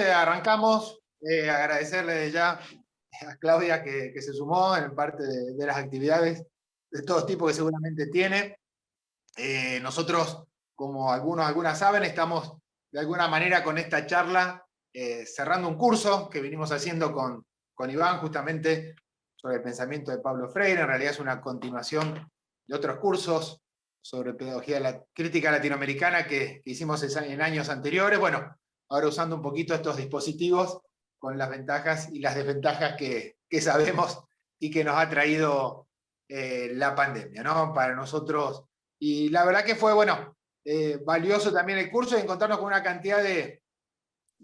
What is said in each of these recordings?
entonces arrancamos. Agradecerle ya a Claudia que se sumó en parte de las actividades de todo tipo que seguramente tiene. Nosotros, como algunas saben, estamos de alguna manera con esta charla cerrando un curso que venimos haciendo con Iván justamente sobre el pensamiento de Pablo Freire. En realidad es una continuación de otros cursos sobre pedagogía crítica latinoamericana que hicimos en años anteriores. Bueno, ahora usando un poquito estos dispositivos con las ventajas y las desventajas que sabemos y que nos ha traído la pandemia, ¿no? Para nosotros. Y la verdad que fue, bueno, valioso también el curso y encontrarnos con una cantidad de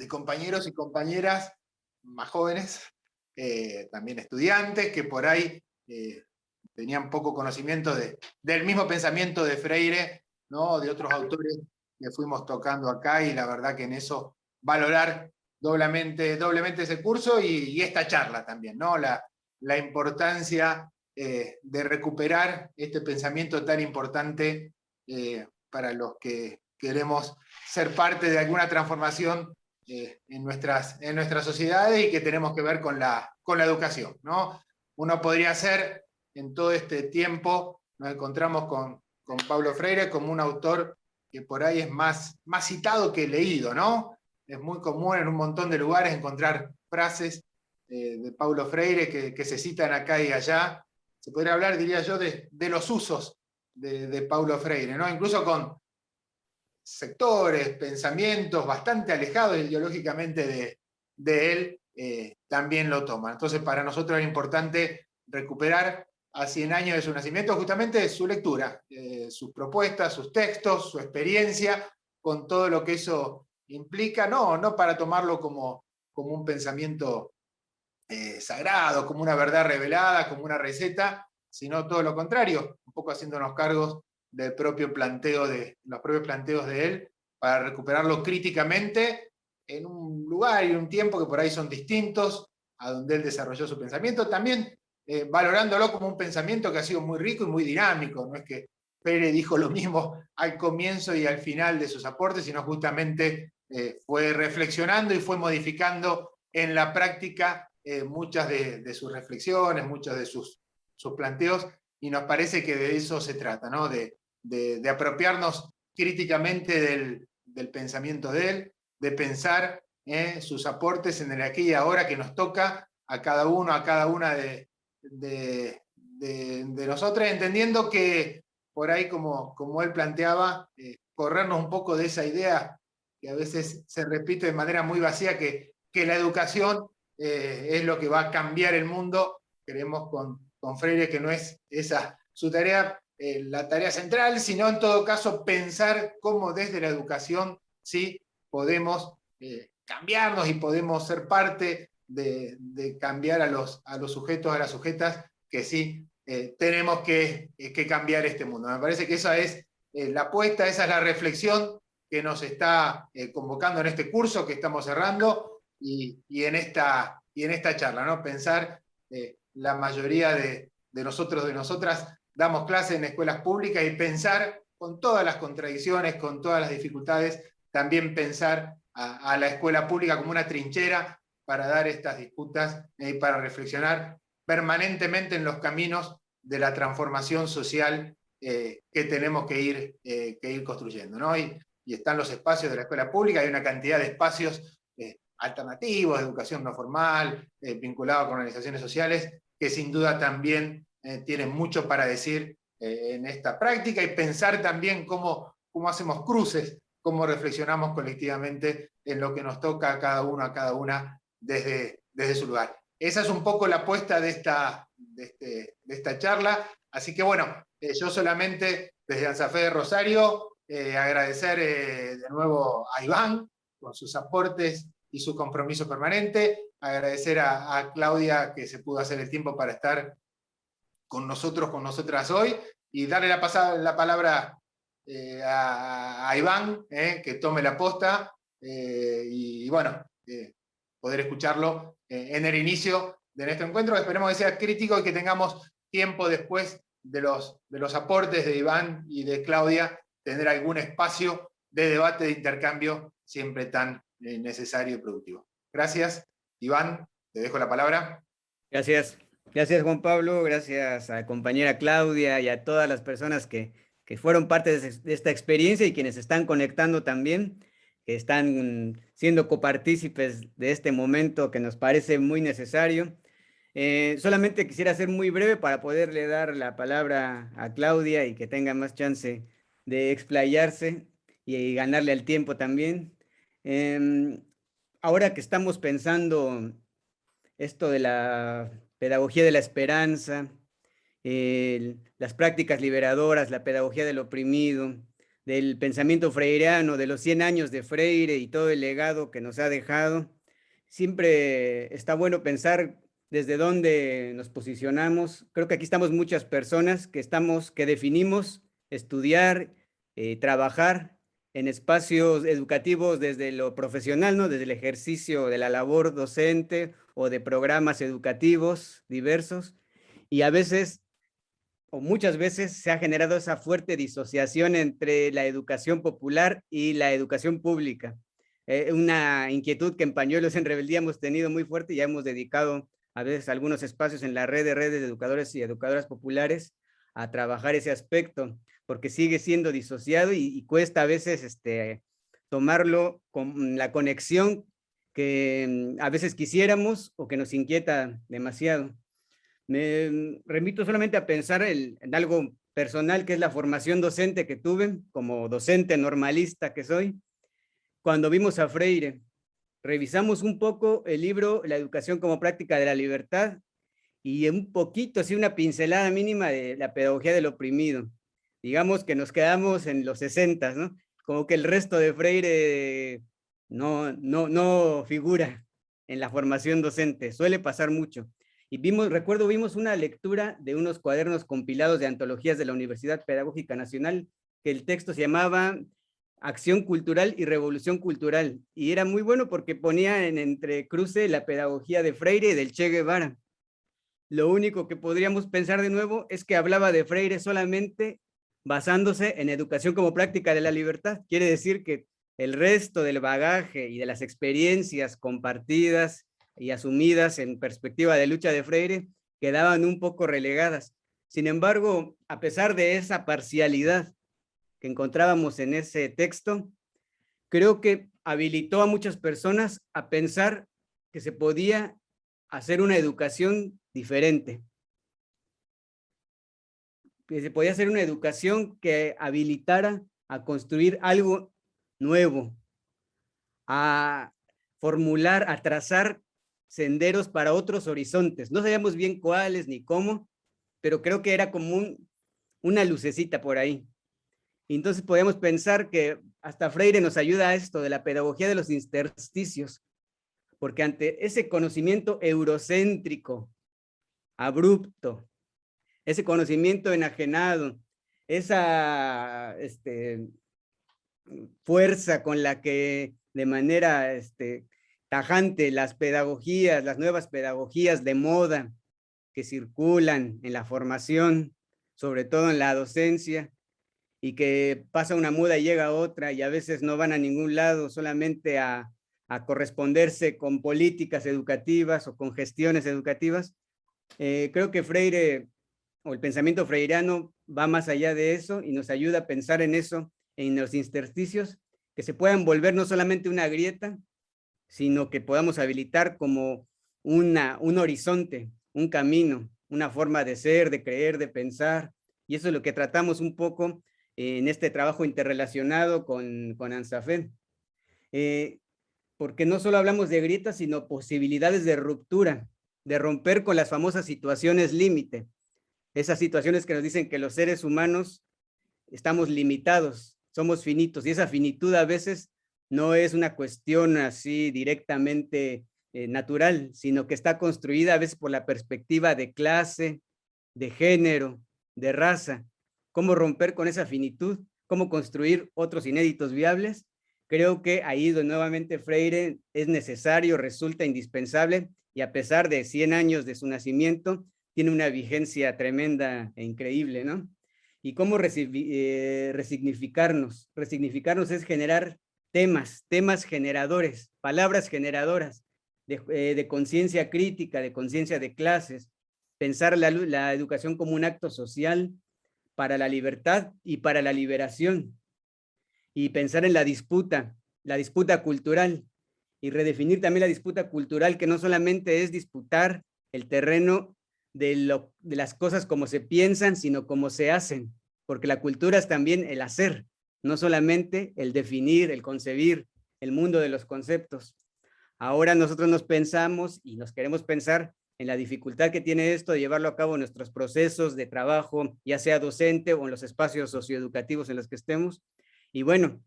compañeros y compañeras más jóvenes, también estudiantes, que por ahí tenían poco conocimiento del mismo pensamiento de Freire, ¿no? De otros autores que fuimos tocando acá, y la verdad que en eso valorar doblemente ese curso y esta charla también, ¿no? La importancia de recuperar este pensamiento tan importante para los que queremos ser parte de alguna transformación en nuestras sociedades y que tenemos que ver con la educación, ¿no? Uno podría ser, en todo este tiempo, nos encontramos con Paulo Freire como un autor que por ahí es más citado que leído, ¿no? Es muy común en un montón de lugares encontrar frases de Paulo Freire que se citan acá y allá. Se podría hablar, diría yo, de los usos de Paulo Freire, ¿no? Incluso con sectores, pensamientos bastante alejados ideológicamente de él, también lo toman. Entonces, para nosotros era importante recuperar a 100 años de su nacimiento justamente su lectura, sus propuestas, sus textos, su experiencia, con todo lo que eso implica, no para tomarlo como un pensamiento sagrado, como una verdad revelada, como una receta, sino todo lo contrario, un poco haciéndonos cargos del propio planteo los propios planteos de él, para recuperarlo críticamente en un lugar y un tiempo que por ahí son distintos a donde él desarrolló su pensamiento, también valorándolo como un pensamiento que ha sido muy rico y muy dinámico. No es que Pérez dijo lo mismo al comienzo y al final de sus aportes, sino justamente fue reflexionando y fue modificando en la práctica muchas de sus reflexiones, muchos de sus planteos, y nos parece que de eso se trata, ¿no? De apropiarnos críticamente del pensamiento de él, de pensar sus aportes en el aquí y ahora que nos toca a cada uno, a cada una de nosotros, entendiendo que por ahí, como él planteaba, corrernos un poco de esa idea que a veces se repite de manera muy vacía, que la educación es lo que va a cambiar el mundo. Creemos con Freire que no es esa su tarea, la tarea central, sino en todo caso pensar cómo desde la educación sí podemos cambiarnos y podemos ser parte de cambiar a los sujetos, a las sujetas, que sí tenemos que cambiar este mundo. Me parece que esa es la apuesta, esa es la reflexión que nos está convocando en este curso que estamos cerrando y en esta charla, ¿no? Pensar, la mayoría de nosotros, de nosotras, damos clases en escuelas públicas, y pensar con todas las contradicciones, con todas las dificultades, también pensar a la escuela pública como una trinchera para dar estas disputas y para reflexionar permanentemente en los caminos de la transformación social que tenemos que ir construyendo, ¿no? Y están los espacios de la escuela pública, hay una cantidad de espacios alternativos, de educación no formal, vinculados con organizaciones sociales, que sin duda también tienen mucho para decir en esta práctica, y pensar también cómo hacemos cruces, cómo reflexionamos colectivamente en lo que nos toca a cada uno, a cada una, desde su lugar. Esa es un poco la apuesta de esta charla. Así que bueno, yo solamente desde ANSAFE de Rosario agradecer de nuevo a Iván con sus aportes y su compromiso permanente, agradecer a Claudia que se pudo hacer el tiempo para estar con nosotros, con nosotras hoy, y darle la palabra a Iván, que tome la posta, y bueno, poder escucharlo en el inicio de nuestro encuentro. Esperemos que sea crítico y que tengamos tiempo después de los aportes de Iván y de Claudia, tener algún espacio de debate, de intercambio, siempre tan necesario y productivo. Gracias. Iván, te dejo la palabra. Gracias. Gracias, Juan Pablo. Gracias a la compañera Claudia y a todas las personas que fueron parte de esta experiencia y quienes están conectando también, que están siendo copartícipes de este momento que nos parece muy necesario. Solamente quisiera ser muy breve para poderle dar la palabra a Claudia y que tenga más chance de explayarse y ganarle al tiempo también. Ahora que estamos pensando esto de la pedagogía de la esperanza, las prácticas liberadoras, la pedagogía del oprimido, del pensamiento freiriano, de los 100 años de Freire y todo el legado que nos ha dejado, siempre está bueno pensar desde dónde nos posicionamos. Creo que aquí estamos muchas personas que definimos estudiar, trabajar en espacios educativos desde lo profesional, ¿no? Desde el ejercicio de la labor docente o de programas educativos diversos, y a veces o muchas veces se ha generado esa fuerte disociación entre la educación popular y la educación pública. Una inquietud que en Pañuelos en Rebeldía hemos tenido muy fuerte y ya hemos dedicado a veces algunos espacios en la red de redes de educadores y educadoras populares a trabajar ese aspecto, porque sigue siendo disociado y cuesta a veces tomarlo con la conexión que a veces quisiéramos o que nos inquieta demasiado. Me remito solamente a pensar en algo personal, que es la formación docente que tuve, como docente normalista que soy, cuando vimos a Freire. Revisamos un poco el libro La educación como práctica de la libertad y un poquito, así una pincelada mínima de la pedagogía del oprimido. Digamos que nos quedamos en los 60, ¿no? Como que el resto de Freire no figura en la formación docente, suele pasar mucho. Y vimos una lectura de unos cuadernos compilados de antologías de la Universidad Pedagógica Nacional, que el texto se llamaba Acción Cultural y Revolución Cultural, y era muy bueno porque ponía en entrecruce la pedagogía de Freire y del Che Guevara. Lo único que podríamos pensar de nuevo es que hablaba de Freire solamente basándose en educación como práctica de la libertad. Quiere decir que el resto del bagaje y de las experiencias compartidas y asumidas en perspectiva de lucha de Freire quedaban un poco relegadas. Sin embargo, a pesar de esa parcialidad que encontrábamos en ese texto, creo que habilitó a muchas personas a pensar que se podía hacer una educación diferente, que se podía hacer una educación que habilitara a construir algo nuevo, a formular, a trazar senderos para otros horizontes. No sabíamos bien cuáles ni cómo, pero creo que era como una lucecita por ahí. Y entonces podemos pensar que hasta Freire nos ayuda a esto de la pedagogía de los intersticios, porque ante ese conocimiento eurocéntrico, abrupto, ese conocimiento enajenado, esa fuerza con la que de manera tajante las pedagogías, las nuevas pedagogías de moda que circulan en la formación, sobre todo en la docencia, y que pasa una moda y llega otra y a veces no van a ningún lado, solamente a corresponderse con políticas educativas o con gestiones educativas. Creo que Freire o el pensamiento freiriano va más allá de eso y nos ayuda a pensar en eso, en los intersticios, que se puedan volver no solamente una grieta, sino que podamos habilitar como un horizonte, un camino, una forma de ser, de creer, de pensar, y eso es lo que tratamos un poco en este trabajo interrelacionado con ANSAFE. Porque no solo hablamos de grietas, sino posibilidades de ruptura, de romper con las famosas situaciones límite, esas situaciones que nos dicen que los seres humanos estamos limitados, somos finitos, y esa finitud a veces no es una cuestión así directamente natural, sino que está construida a veces por la perspectiva de clase, de género, de raza. ¿Cómo romper con esa finitud? ¿Cómo construir otros inéditos viables? Creo que ahí nuevamente Freire es necesario, resulta indispensable, y a pesar de 100 años de su nacimiento, tiene una vigencia tremenda e increíble, ¿no? ¿Y cómo resignificarnos? Resignificarnos es generar temas generadores, palabras generadoras de conciencia crítica, de conciencia de clases, pensar la educación como un acto social para la libertad y para la liberación, y pensar en la disputa cultural, y redefinir también la disputa cultural, que no solamente es disputar el terreno de las cosas como se piensan, sino como se hacen, porque la cultura es también el hacer, no solamente el definir, el concebir, el mundo de los conceptos. Ahora nosotros nos pensamos y nos queremos pensar en la dificultad que tiene esto de llevarlo a cabo en nuestros procesos de trabajo, ya sea docente o en los espacios socioeducativos en los que estemos. Y bueno,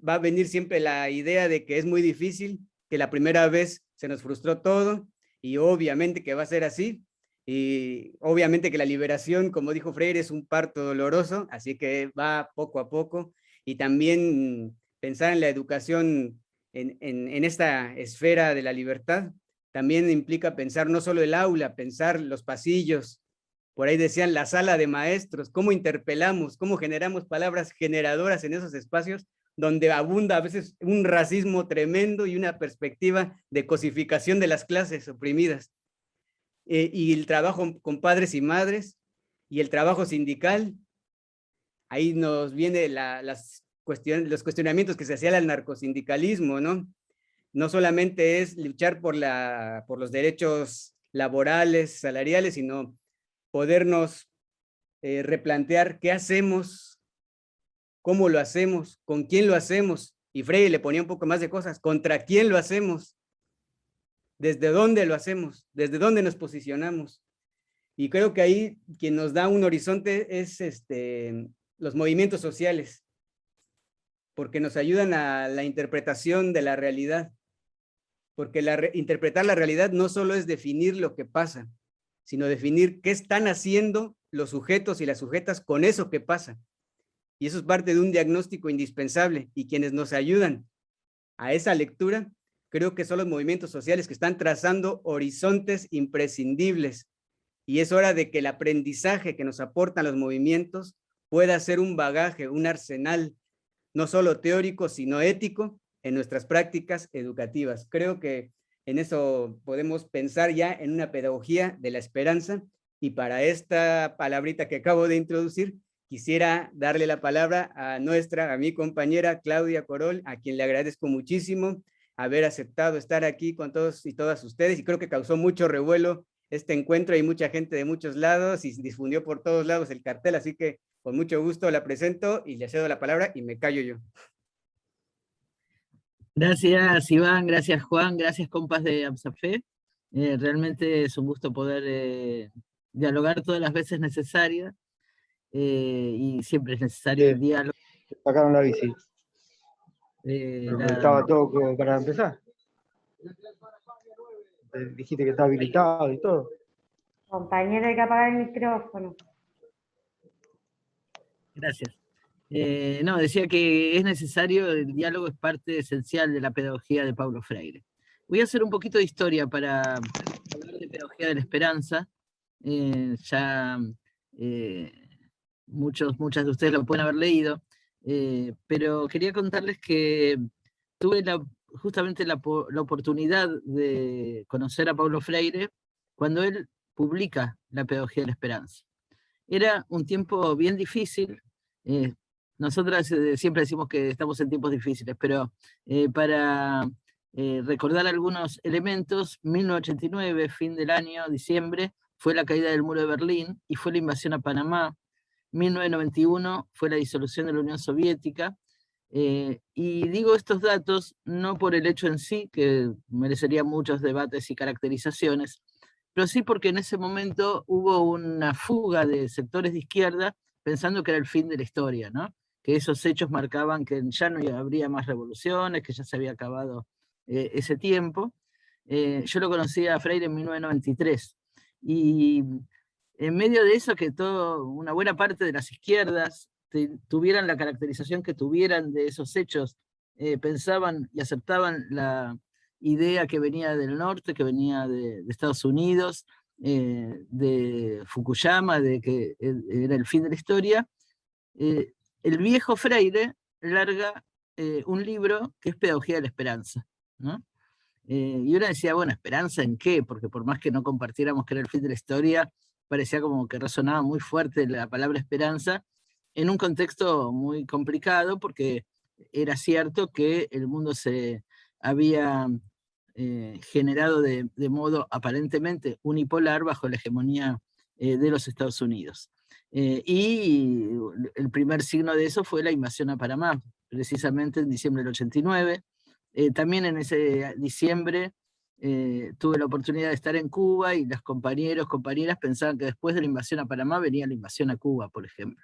va a venir siempre la idea de que es muy difícil, que la primera vez se nos frustró todo, y obviamente que va a ser así, y obviamente que la liberación, como dijo Freire, es un parto doloroso, así que va poco a poco, y también pensar en la educación en esta esfera de la libertad, también implica pensar no solo el aula, pensar los pasillos, por ahí decían la sala de maestros, cómo interpelamos, cómo generamos palabras generadoras en esos espacios donde abunda a veces un racismo tremendo y una perspectiva de cosificación de las clases oprimidas. Y el trabajo con padres y madres, y el trabajo sindical, ahí nos viene los cuestionamientos que se hacían al narcosindicalismo, ¿no? No solamente es luchar por los derechos laborales, salariales, sino podernos replantear qué hacemos, cómo lo hacemos, con quién lo hacemos. Y Freire le ponía un poco más de cosas, contra quién lo hacemos, desde dónde lo hacemos, desde dónde nos posicionamos. Y creo que ahí quien nos da un horizonte es los movimientos sociales, porque nos ayudan a la interpretación de la realidad, porque interpretar la realidad no solo es definir lo que pasa, sino definir qué están haciendo los sujetos y las sujetas con eso que pasa. Y eso es parte de un diagnóstico indispensable, y quienes nos ayudan a esa lectura, creo que son los movimientos sociales que están trazando horizontes imprescindibles, y es hora de que el aprendizaje que nos aportan los movimientos pueda ser un bagaje, un arsenal, no solo teórico, sino ético, en nuestras prácticas educativas. Creo que en eso podemos pensar ya en una pedagogía de la esperanza, y para esta palabrita que acabo de introducir, quisiera darle la palabra a mi compañera Claudia Corol, a quien le agradezco muchísimo haber aceptado estar aquí con todos y todas ustedes, y creo que causó mucho revuelo este encuentro, y mucha gente de muchos lados, y difundió por todos lados el cartel, así que con mucho gusto la presento y le cedo la palabra y me callo yo. Gracias Iván, gracias Juan, gracias compas de AMSAFE. Realmente es un gusto poder dialogar todas las veces necesarias, y siempre es necesario el diálogo. Sacaron la bici. Estaba todo para empezar. Dijiste que está habilitado y todo. Compañero, hay que apagar el micrófono. Gracias. No, decía que es necesario, el diálogo es parte esencial de la pedagogía de Paulo Freire. Voy a hacer un poquito de historia para hablar de pedagogía de la esperanza. Muchas de ustedes lo pueden haber leído, pero quería contarles que tuve justamente la oportunidad de conocer a Paulo Freire cuando él publica la pedagogía de la esperanza. Era un tiempo bien difícil. Nosotras siempre decimos que estamos en tiempos difíciles, pero para recordar algunos elementos, 1989, fin del año, diciembre, fue la caída del muro de Berlín y fue la invasión a Panamá. 1991 fue la disolución de la Unión Soviética. Y digo estos datos no por el hecho en sí, que merecería muchos debates y caracterizaciones, pero sí porque en ese momento hubo una fuga de sectores de izquierda pensando que era el fin de la historia, ¿no? Que esos hechos marcaban que ya no habría más revoluciones, que ya se había acabado ese tiempo. Yo lo conocí a Freire en 1993, y en medio de eso, que una buena parte de las izquierdas tuvieran la caracterización que tuvieran de esos hechos, pensaban y aceptaban la idea que venía del norte, que venía de Estados Unidos, de Fukuyama, de que era el fin de la historia. El viejo Freire larga un libro que es Pedagogía de la Esperanza, ¿no? Y uno decía, bueno, ¿esperanza en qué? Porque por más que no compartiéramos que era el fin de la historia, parecía como que resonaba muy fuerte la palabra esperanza en un contexto muy complicado, porque era cierto que el mundo se había generado de modo aparentemente unipolar bajo la hegemonía de los Estados Unidos. Y el primer signo de eso fue la invasión a Panamá, precisamente en diciembre del 89. También en ese diciembre tuve la oportunidad de estar en Cuba y los compañeras pensaban que después de la invasión a Panamá venía la invasión a Cuba, por ejemplo.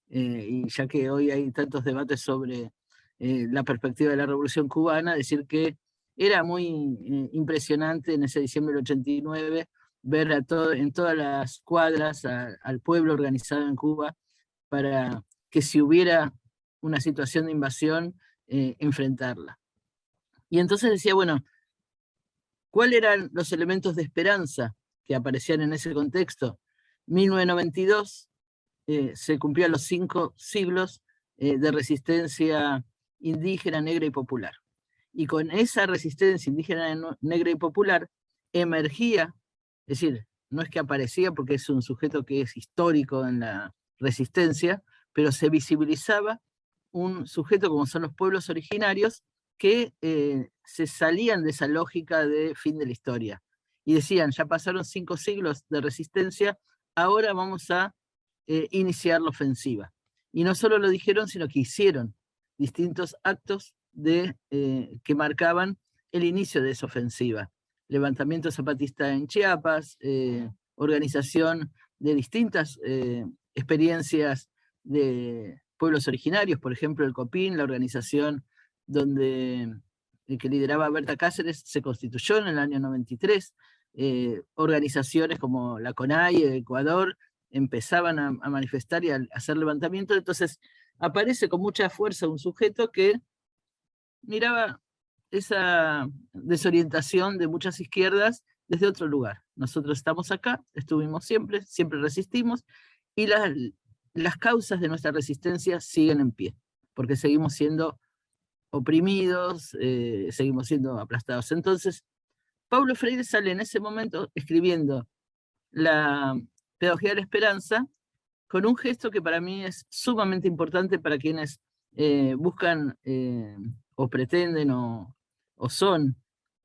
Y ya que hoy hay tantos debates sobre la perspectiva de la Revolución Cubana, decir que era muy impresionante en ese diciembre del 89 ver en todas las cuadras al pueblo organizado en Cuba para que si hubiera una situación de invasión, enfrentarla. Y entonces decía, bueno, ¿cuáles eran los elementos de esperanza que aparecían en ese contexto? 1992 se cumplían los 5 siglos de resistencia indígena, negra y popular. Y con esa resistencia indígena, negra y popular emergía, es decir, no es que aparecía porque es un sujeto que es histórico en la resistencia, pero se visibilizaba un sujeto como son los pueblos originarios que se salían de esa lógica de fin de la historia. Y decían, ya pasaron 5 siglos de resistencia, ahora vamos a iniciar la ofensiva. Y no solo lo dijeron, sino que hicieron distintos actos que marcaban el inicio de esa ofensiva. Levantamiento zapatista en Chiapas, organización de distintas experiencias de pueblos originarios, por ejemplo el COPIN, la organización que lideraba Berta Cáceres, se constituyó en el año 93, organizaciones como la CONAI de Ecuador empezaban a manifestar y a hacer levantamiento. Entonces aparece con mucha fuerza un sujeto que miraba esa desorientación de muchas izquierdas desde otro lugar. Nosotros estamos acá, estuvimos siempre, siempre resistimos, y las causas de nuestra resistencia siguen en pie, porque seguimos siendo oprimidos, seguimos siendo aplastados. Entonces, Paulo Freire sale en ese momento escribiendo la Pedagogía de la Esperanza con un gesto que para mí es sumamente importante para quienes buscan o pretenden o son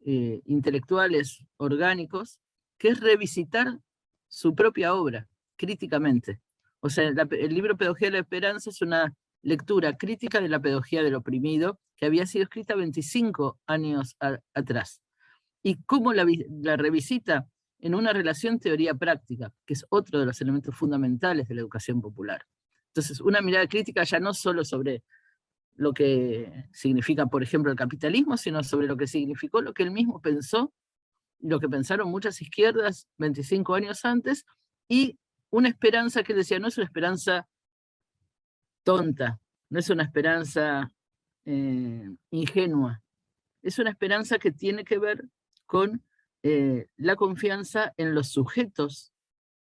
intelectuales orgánicos, que es revisitar su propia obra críticamente. O sea, el libro Pedagogía de la Esperanza es una lectura crítica de la pedagogía del oprimido que había sido escrita 25 años atrás. Y cómo la revisita en una relación teoría-práctica, que es otro de los elementos fundamentales de la educación popular. Entonces, una mirada crítica ya no solo sobre lo que significa, por ejemplo, el capitalismo, sino sobre lo que significó lo que él mismo pensó, lo que pensaron muchas izquierdas 25 años antes, y una esperanza que él decía, no es una esperanza tonta, no es una esperanza ingenua, es una esperanza que tiene que ver con la confianza en los sujetos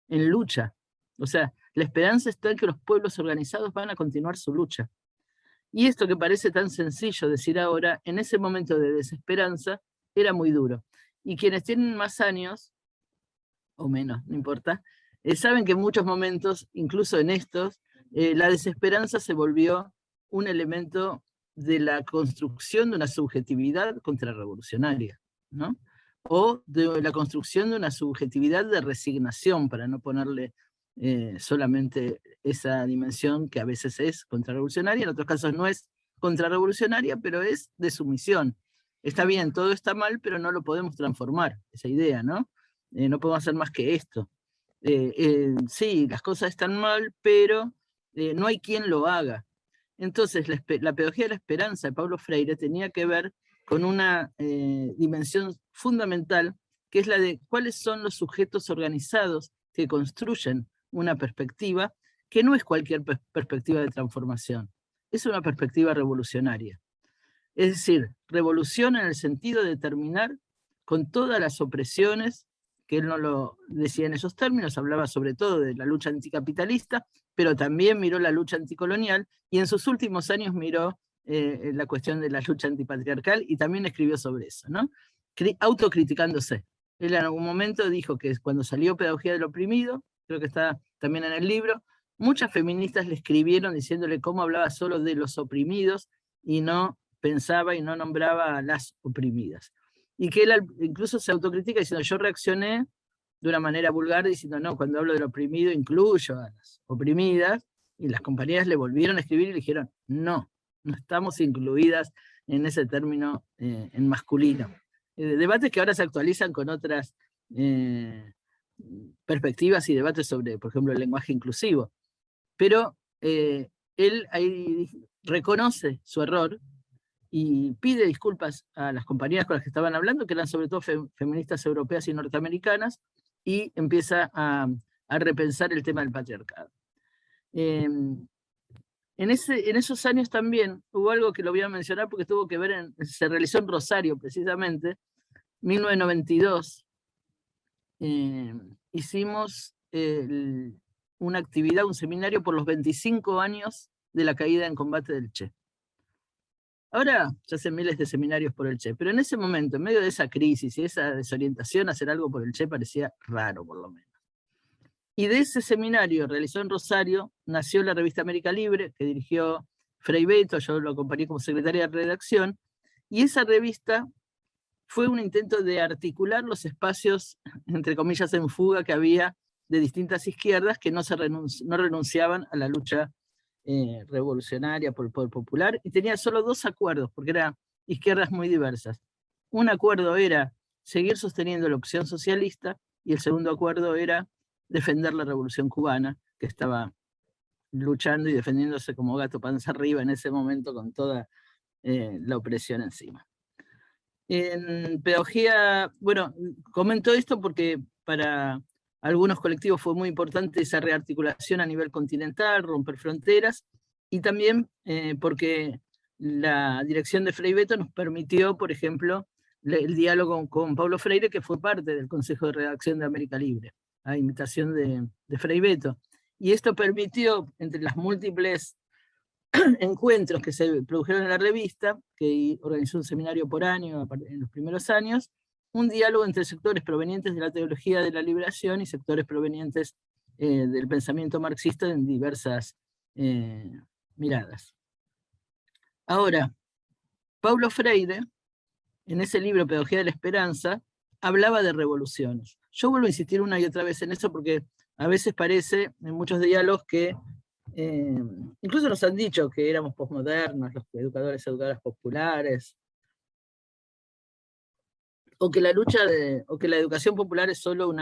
en lucha. O sea, la esperanza está en que los pueblos organizados van a continuar su lucha. Y esto que parece tan sencillo decir ahora, en ese momento de desesperanza, era muy duro. Y quienes tienen más años, o menos, no importa, saben que en muchos momentos, incluso en estos, la desesperanza se volvió un elemento de la construcción de una subjetividad contrarrevolucionaria, ¿no? O de la construcción de una subjetividad de resignación, para no ponerle solamente esa dimensión que a veces es contrarrevolucionaria, en otros casos no es contrarrevolucionaria, pero es de sumisión. Está bien, todo está mal, pero no lo podemos transformar, esa idea, ¿no? No podemos hacer más que esto. Sí, las cosas están mal, pero no hay quien lo haga. Entonces, la pedagogía de la esperanza de Paulo Freire tenía que ver con una dimensión fundamental, que es la de cuáles son los sujetos organizados que construyen una perspectiva, que no es cualquier perspectiva de transformación, es una perspectiva revolucionaria. Es decir, revolución en el sentido de terminar con todas las opresiones, que él no lo decía en esos términos, hablaba sobre todo de la lucha anticapitalista, pero también miró la lucha anticolonial, y en sus últimos años miró la cuestión de la lucha antipatriarcal, y también escribió sobre eso, ¿no? Autocriticándose. Él en algún momento dijo que cuando salió Pedagogía del Oprimido, creo que está también en el libro, muchas feministas le escribieron diciéndole cómo hablaba solo de los oprimidos y no pensaba y no nombraba a las oprimidas. Y que él incluso se autocritica diciendo, yo reaccioné de una manera vulgar diciendo, no, cuando hablo del oprimido incluyo a las oprimidas, y las compañeras le volvieron a escribir y le dijeron, no, no estamos incluidas en ese término en masculino. Debates que ahora se actualizan con otras perspectivas y debates sobre, por ejemplo, el lenguaje inclusivo. Pero él ahí reconoce su error y pide disculpas a las compañeras con las que estaban hablando, que eran sobre todo feministas europeas y norteamericanas, y empieza a repensar el tema del patriarcado. En esos años también hubo algo que lo voy a mencionar porque tuvo que ver, se realizó en Rosario precisamente, 1992, hicimos una actividad, un seminario por los 25 años de la caída en combate del Che. Ahora se hacen miles de seminarios por el Che, pero en ese momento, en medio de esa crisis y esa desorientación, hacer algo por el Che parecía raro, por lo menos. Y de ese seminario realizado en Rosario, nació la revista América Libre, que dirigió Frei Beto, yo lo acompañé como secretaria de redacción, y esa revista fue un intento de articular los espacios, entre comillas, en fuga que había de distintas izquierdas que no renunciaban a la lucha revolucionaria por el poder popular, y tenía solo 2 acuerdos, porque eran izquierdas muy diversas. Un acuerdo era seguir sosteniendo la opción socialista, y el segundo acuerdo era defender la revolución cubana, que estaba luchando y defendiéndose como gato panza arriba en ese momento con toda la opresión encima. En pedagogía, bueno, comento esto porque para algunos colectivos fue muy importante esa rearticulación a nivel continental, romper fronteras, y también porque la dirección de Frei Beto nos permitió, por ejemplo, el diálogo con Paulo Freire, que fue parte del Consejo de Redacción de América Libre, a invitación de Frei Beto. Y esto permitió, entre las múltiples encuentros que se produjeron en la revista, que organizó un seminario por año en los primeros años, un diálogo entre sectores provenientes de la teología de la liberación y sectores provenientes del pensamiento marxista en diversas miradas. Ahora, Paulo Freire, en ese libro Pedagogía de la Esperanza, hablaba de revoluciones. Yo vuelvo a insistir una y otra vez en eso porque a veces parece, en muchos diálogos, que incluso nos han dicho que éramos posmodernos, los educadoras populares, o que la educación popular es solo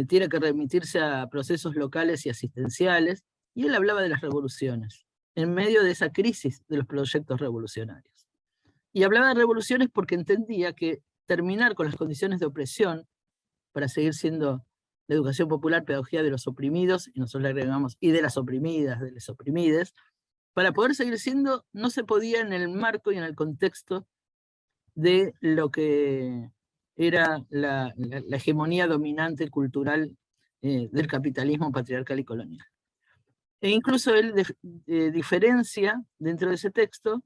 tiene que remitirse a procesos locales y asistenciales, y él hablaba de las revoluciones, en medio de esa crisis de los proyectos revolucionarios. Y hablaba de revoluciones porque entendía que terminar con las condiciones de opresión, para seguir siendo la educación popular, pedagogía de los oprimidos, y nosotros le agregamos, y de las oprimidas, de los oprimides, para poder seguir siendo, no se podía en el marco y en el contexto de lo que era la hegemonía dominante cultural del capitalismo patriarcal y colonial. E incluso él diferencia dentro de ese texto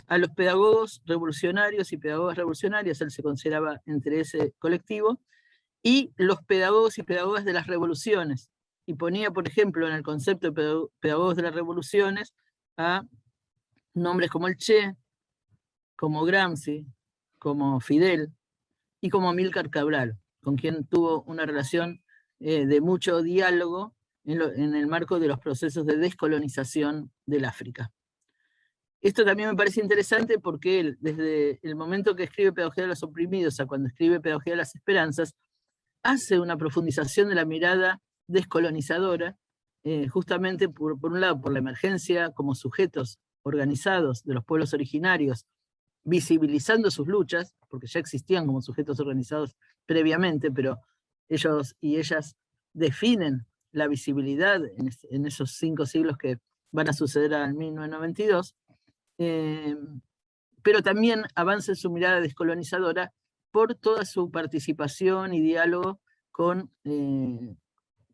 a los pedagogos revolucionarios y pedagogas revolucionarias, él se consideraba entre ese colectivo, y los pedagogos y pedagogas de las revoluciones, y ponía, por ejemplo, en el concepto de pedagogos de las revoluciones a nombres como el Che, como Gramsci, como Fidel, y como Amílcar Cabral, con quien tuvo una relación de mucho diálogo en el marco de los procesos de descolonización del África. Esto también me parece interesante porque él, desde el momento que escribe Pedagogía de los Oprimidos a cuando escribe Pedagogía de las Esperanzas, hace una profundización de la mirada descolonizadora, justamente por un lado por la emergencia como sujetos organizados de los pueblos originarios, visibilizando sus luchas, porque ya existían como sujetos organizados previamente, pero ellos y ellas definen la visibilidad en esos 5 siglos que van a suceder al 1992, pero también avanza en su mirada descolonizadora por toda su participación y diálogo con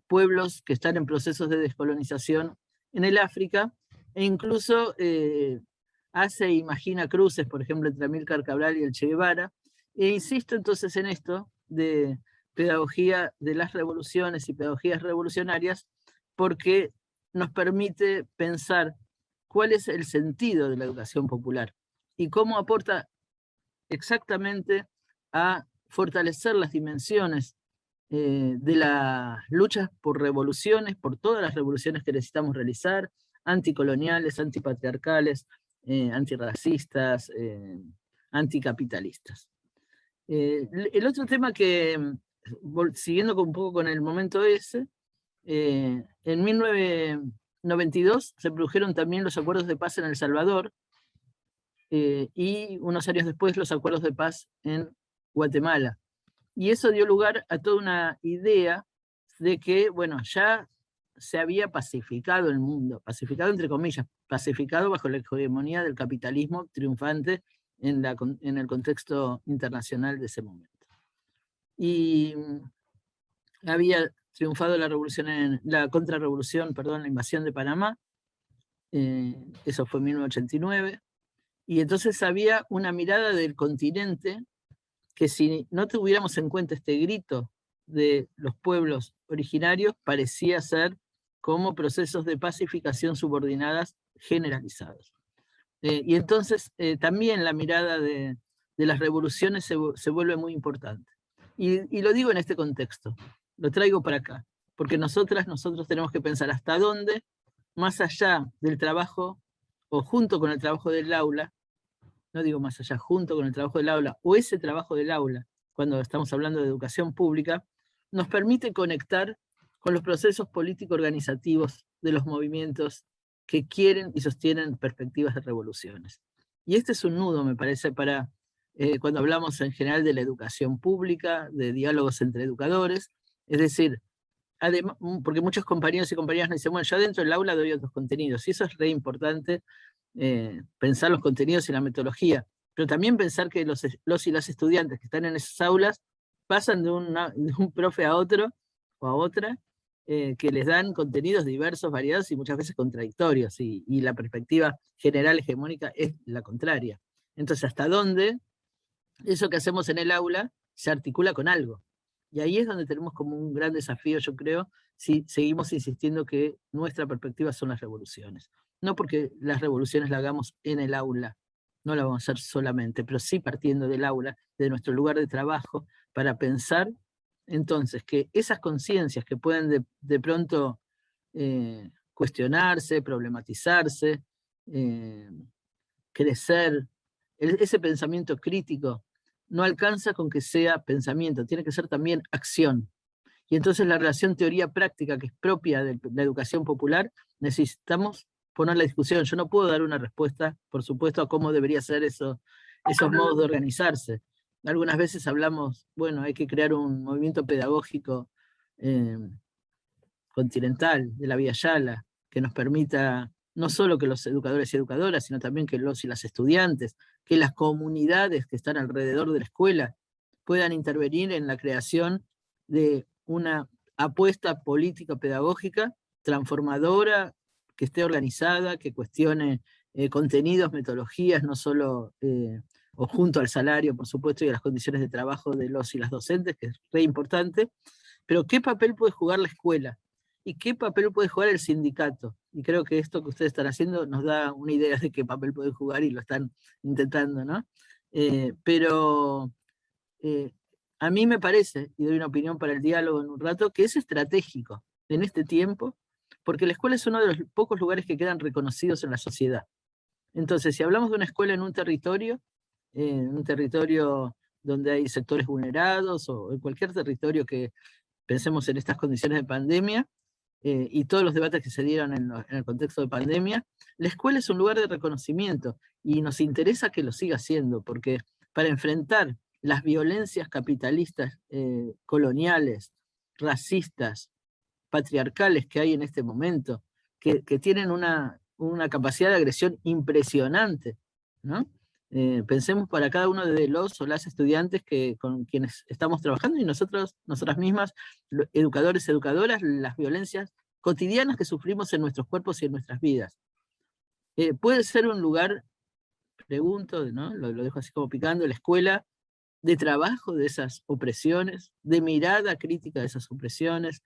pueblos que están en procesos de descolonización en el África, e incluso hace e imagina cruces, por ejemplo, entre Amílcar Cabral y el Che Guevara, e insisto entonces en esto de pedagogía de las revoluciones y pedagogías revolucionarias, porque nos permite pensar cuál es el sentido de la educación popular y cómo aporta exactamente a fortalecer las dimensiones de las luchas por revoluciones, por todas las revoluciones que necesitamos realizar, anticoloniales, antipatriarcales, antirracistas, anticapitalistas. El otro tema que, siguiendo un poco con el momento ese, en 1992 se produjeron también los acuerdos de paz en El Salvador, y unos años después los acuerdos de paz en Guatemala. Y eso dio lugar a toda una idea de que, bueno, ya se había pacificado el mundo, pacificado entre comillas, pacificado bajo la hegemonía del capitalismo triunfante en el contexto internacional de ese momento. Y había triunfado la contrarrevolución, la invasión de Panamá, eso fue en 1989, y entonces había una mirada del continente que si no tuviéramos en cuenta este grito de los pueblos originarios, parecía ser como procesos de pacificación subordinadas generalizados. Y entonces también la mirada de las revoluciones se vuelve muy importante. Y lo digo en este contexto, lo traigo para acá, porque nosotros tenemos que pensar hasta dónde, más allá del trabajo, o junto con el trabajo del aula, no digo más allá, junto con el trabajo del aula, o ese trabajo del aula, cuando estamos hablando de educación pública, nos permite conectar con los procesos político-organizativos de los movimientos que quieren y sostienen perspectivas de revoluciones. Y este es un nudo, me parece, para cuando hablamos en general de la educación pública, de diálogos entre educadores, es decir, además, porque muchos compañeros y compañeras nos dicen, bueno, yo dentro del aula doy otros contenidos, y eso es re importante, pensar los contenidos y la metodología, pero también pensar que los y las estudiantes que están en esas aulas pasan de un profe a otro o a otra, que les dan contenidos diversos, variados y muchas veces contradictorios, y la perspectiva general hegemónica es la contraria. Entonces, ¿hasta dónde eso que hacemos en el aula se articula con algo? Y ahí es donde tenemos como un gran desafío, yo creo, si seguimos insistiendo que nuestra perspectiva son las revoluciones. No porque las revoluciones las hagamos en el aula, no la vamos a hacer solamente, pero sí partiendo del aula, de nuestro lugar de trabajo, para pensar entonces que esas conciencias que pueden de pronto cuestionarse, problematizarse, crecer, ese pensamiento crítico no alcanza con que sea pensamiento, tiene que ser también acción. Y entonces la relación teoría-práctica, que es propia de la educación popular, necesitamos poner la discusión. Yo no puedo dar una respuesta, por supuesto, a cómo debería ser esos modos de organizarse. Algunas veces hablamos, bueno, hay que crear un movimiento pedagógico continental de la Vía Yala, que nos permita no solo que los educadores y educadoras, sino también que los y las estudiantes, que las comunidades que están alrededor de la escuela puedan intervenir en la creación de una apuesta política pedagógica transformadora, que esté organizada, que cuestione contenidos, metodologías, no solo o junto al salario, por supuesto, y a las condiciones de trabajo de los y las docentes, que es re importante, pero ¿qué papel puede jugar la escuela? ¿Y qué papel puede jugar el sindicato? Y creo que esto que ustedes están haciendo nos da una idea de qué papel pueden jugar y lo están intentando, ¿no? Pero a mí me parece, y doy una opinión para el diálogo en un rato, que es estratégico en este tiempo, porque la escuela es uno de los pocos lugares que quedan reconocidos en la sociedad. Entonces, si hablamos de una escuela en un territorio donde hay sectores vulnerados, o en cualquier territorio que pensemos en estas condiciones de pandemia, y todos los debates que se dieron en el contexto de pandemia, la escuela es un lugar de reconocimiento, y nos interesa que lo siga siendo, porque para enfrentar las violencias capitalistas, coloniales, racistas, patriarcales que hay en este momento, que tienen una capacidad de agresión impresionante, ¿no? Pensemos para cada uno de los o las estudiantes con quienes estamos trabajando, y nosotras mismas, educadores, educadoras, las violencias cotidianas que sufrimos en nuestros cuerpos y en nuestras vidas. Puede ser un lugar pregunto, ¿no? Lo dejo así como picando, la escuela de trabajo de esas opresiones, de mirada crítica de esas opresiones,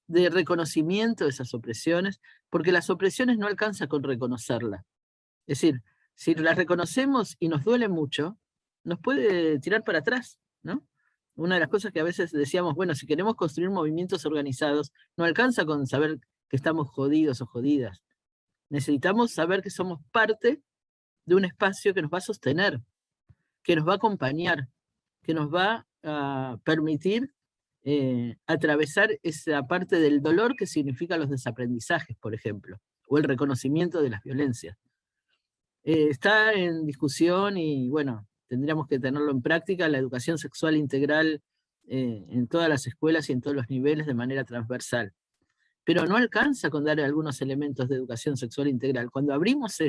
de reconocimiento de esas opresiones, porque las opresiones no alcanza con reconocerlas. Es decir, si las reconocemos y nos duele mucho, nos puede tirar para atrás, ¿no? Una de las cosas que a veces decíamos, bueno, si queremos construir movimientos organizados, no alcanza con saber que estamos jodidos o jodidas. Necesitamos saber que somos parte de un espacio que nos va a sostener, que nos va a acompañar, que nos va a permitir atravesar esa parte del dolor que significa los desaprendizajes, por ejemplo, o el reconocimiento de las violencias. Está en discusión y bueno, tendríamos que tenerlo en práctica, la educación sexual integral en todas las escuelas y en todos los niveles de manera transversal. Pero no alcanza con dar algunos elementos de educación sexual integral. Cuando abrimos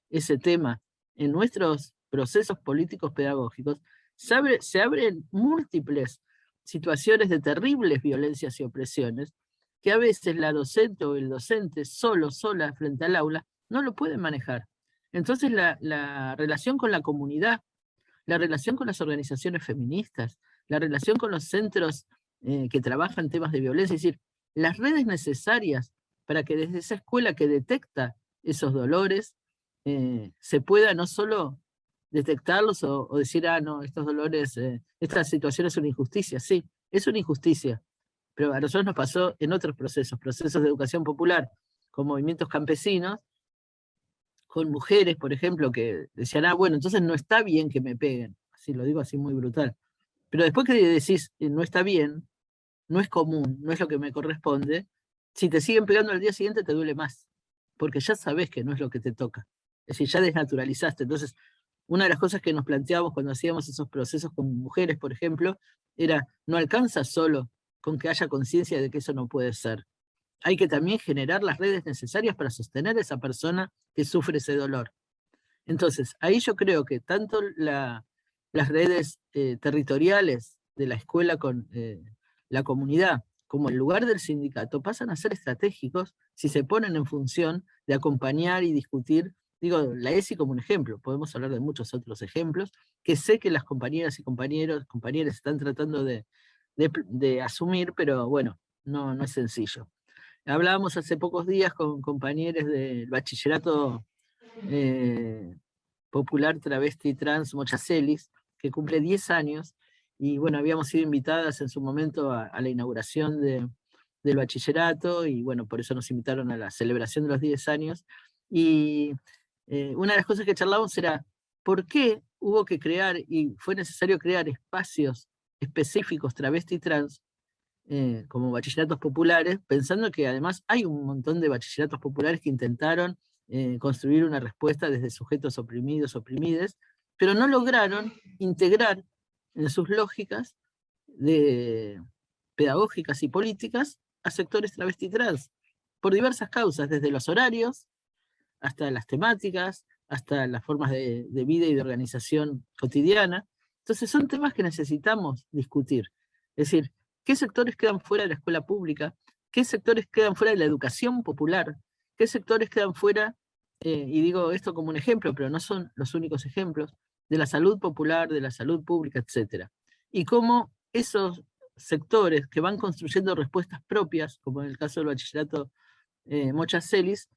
ese tema en nuestros procesos políticos pedagógicos, se abren múltiples situaciones de terribles violencias y opresiones que a veces la docente o el docente sola frente al aula no lo pueden manejar. Entonces la relación con la comunidad, la relación con las organizaciones feministas, la relación con los centros que trabajan temas de violencia, es decir, las redes necesarias para que desde esa escuela que detecta esos dolores se pueda no solo detectarlos o decir, no, estos dolores, esta situación es una injusticia. Sí, es una injusticia, pero a nosotros nos pasó en otros procesos de educación popular, con movimientos campesinos, con mujeres, por ejemplo, que decían, bueno, entonces no está bien que me peguen, así lo digo así muy brutal. Pero después que decís, no está bien, no es común, no es lo que me corresponde, si te siguen pegando al día siguiente te duele más, porque ya sabés que no es lo que te toca. Es decir, ya desnaturalizaste. Entonces, una de las cosas que nos planteábamos cuando hacíamos esos procesos con mujeres, por ejemplo, era, no alcanza solo con que haya conciencia de que eso no puede ser. Hay que también generar las redes necesarias para sostener a esa persona que sufre ese dolor. Entonces, ahí yo creo que tanto las redes territoriales de la escuela con la comunidad, como el lugar del sindicato, pasan a ser estratégicos si se ponen en función de acompañar y discutir. Digo, la ESI como un ejemplo, podemos hablar de muchos otros ejemplos, que sé que las compañeras y compañeros están tratando de asumir, pero bueno, no es sencillo. Hablábamos hace pocos días con compañeros del bachillerato popular travesti trans Mochacelis, que cumple 10 años, y bueno, habíamos sido invitadas en su momento a la inauguración del bachillerato, y bueno, por eso nos invitaron a la celebración de los 10 años, y una de las cosas que charlábamos era, ¿por qué hubo que crear, y fue necesario crear espacios específicos travesti trans, como bachilleratos populares, pensando que además hay un montón de bachilleratos populares que intentaron construir una respuesta desde sujetos oprimidos, oprimides, pero no lograron integrar en sus lógicas pedagógicas y políticas a sectores travesti trans, por diversas causas, desde los horarios, hasta las temáticas, hasta las formas de vida y de organización cotidiana. Entonces son temas que necesitamos discutir. Es decir, ¿qué sectores quedan fuera de la escuela pública? ¿Qué sectores quedan fuera de la educación popular? ¿Qué sectores quedan fuera, y digo esto como un ejemplo, pero no son los únicos ejemplos, de la salud popular, de la salud pública, etcétera? Y cómo esos sectores que van construyendo respuestas propias, como en el caso del bachillerato Mochacelis,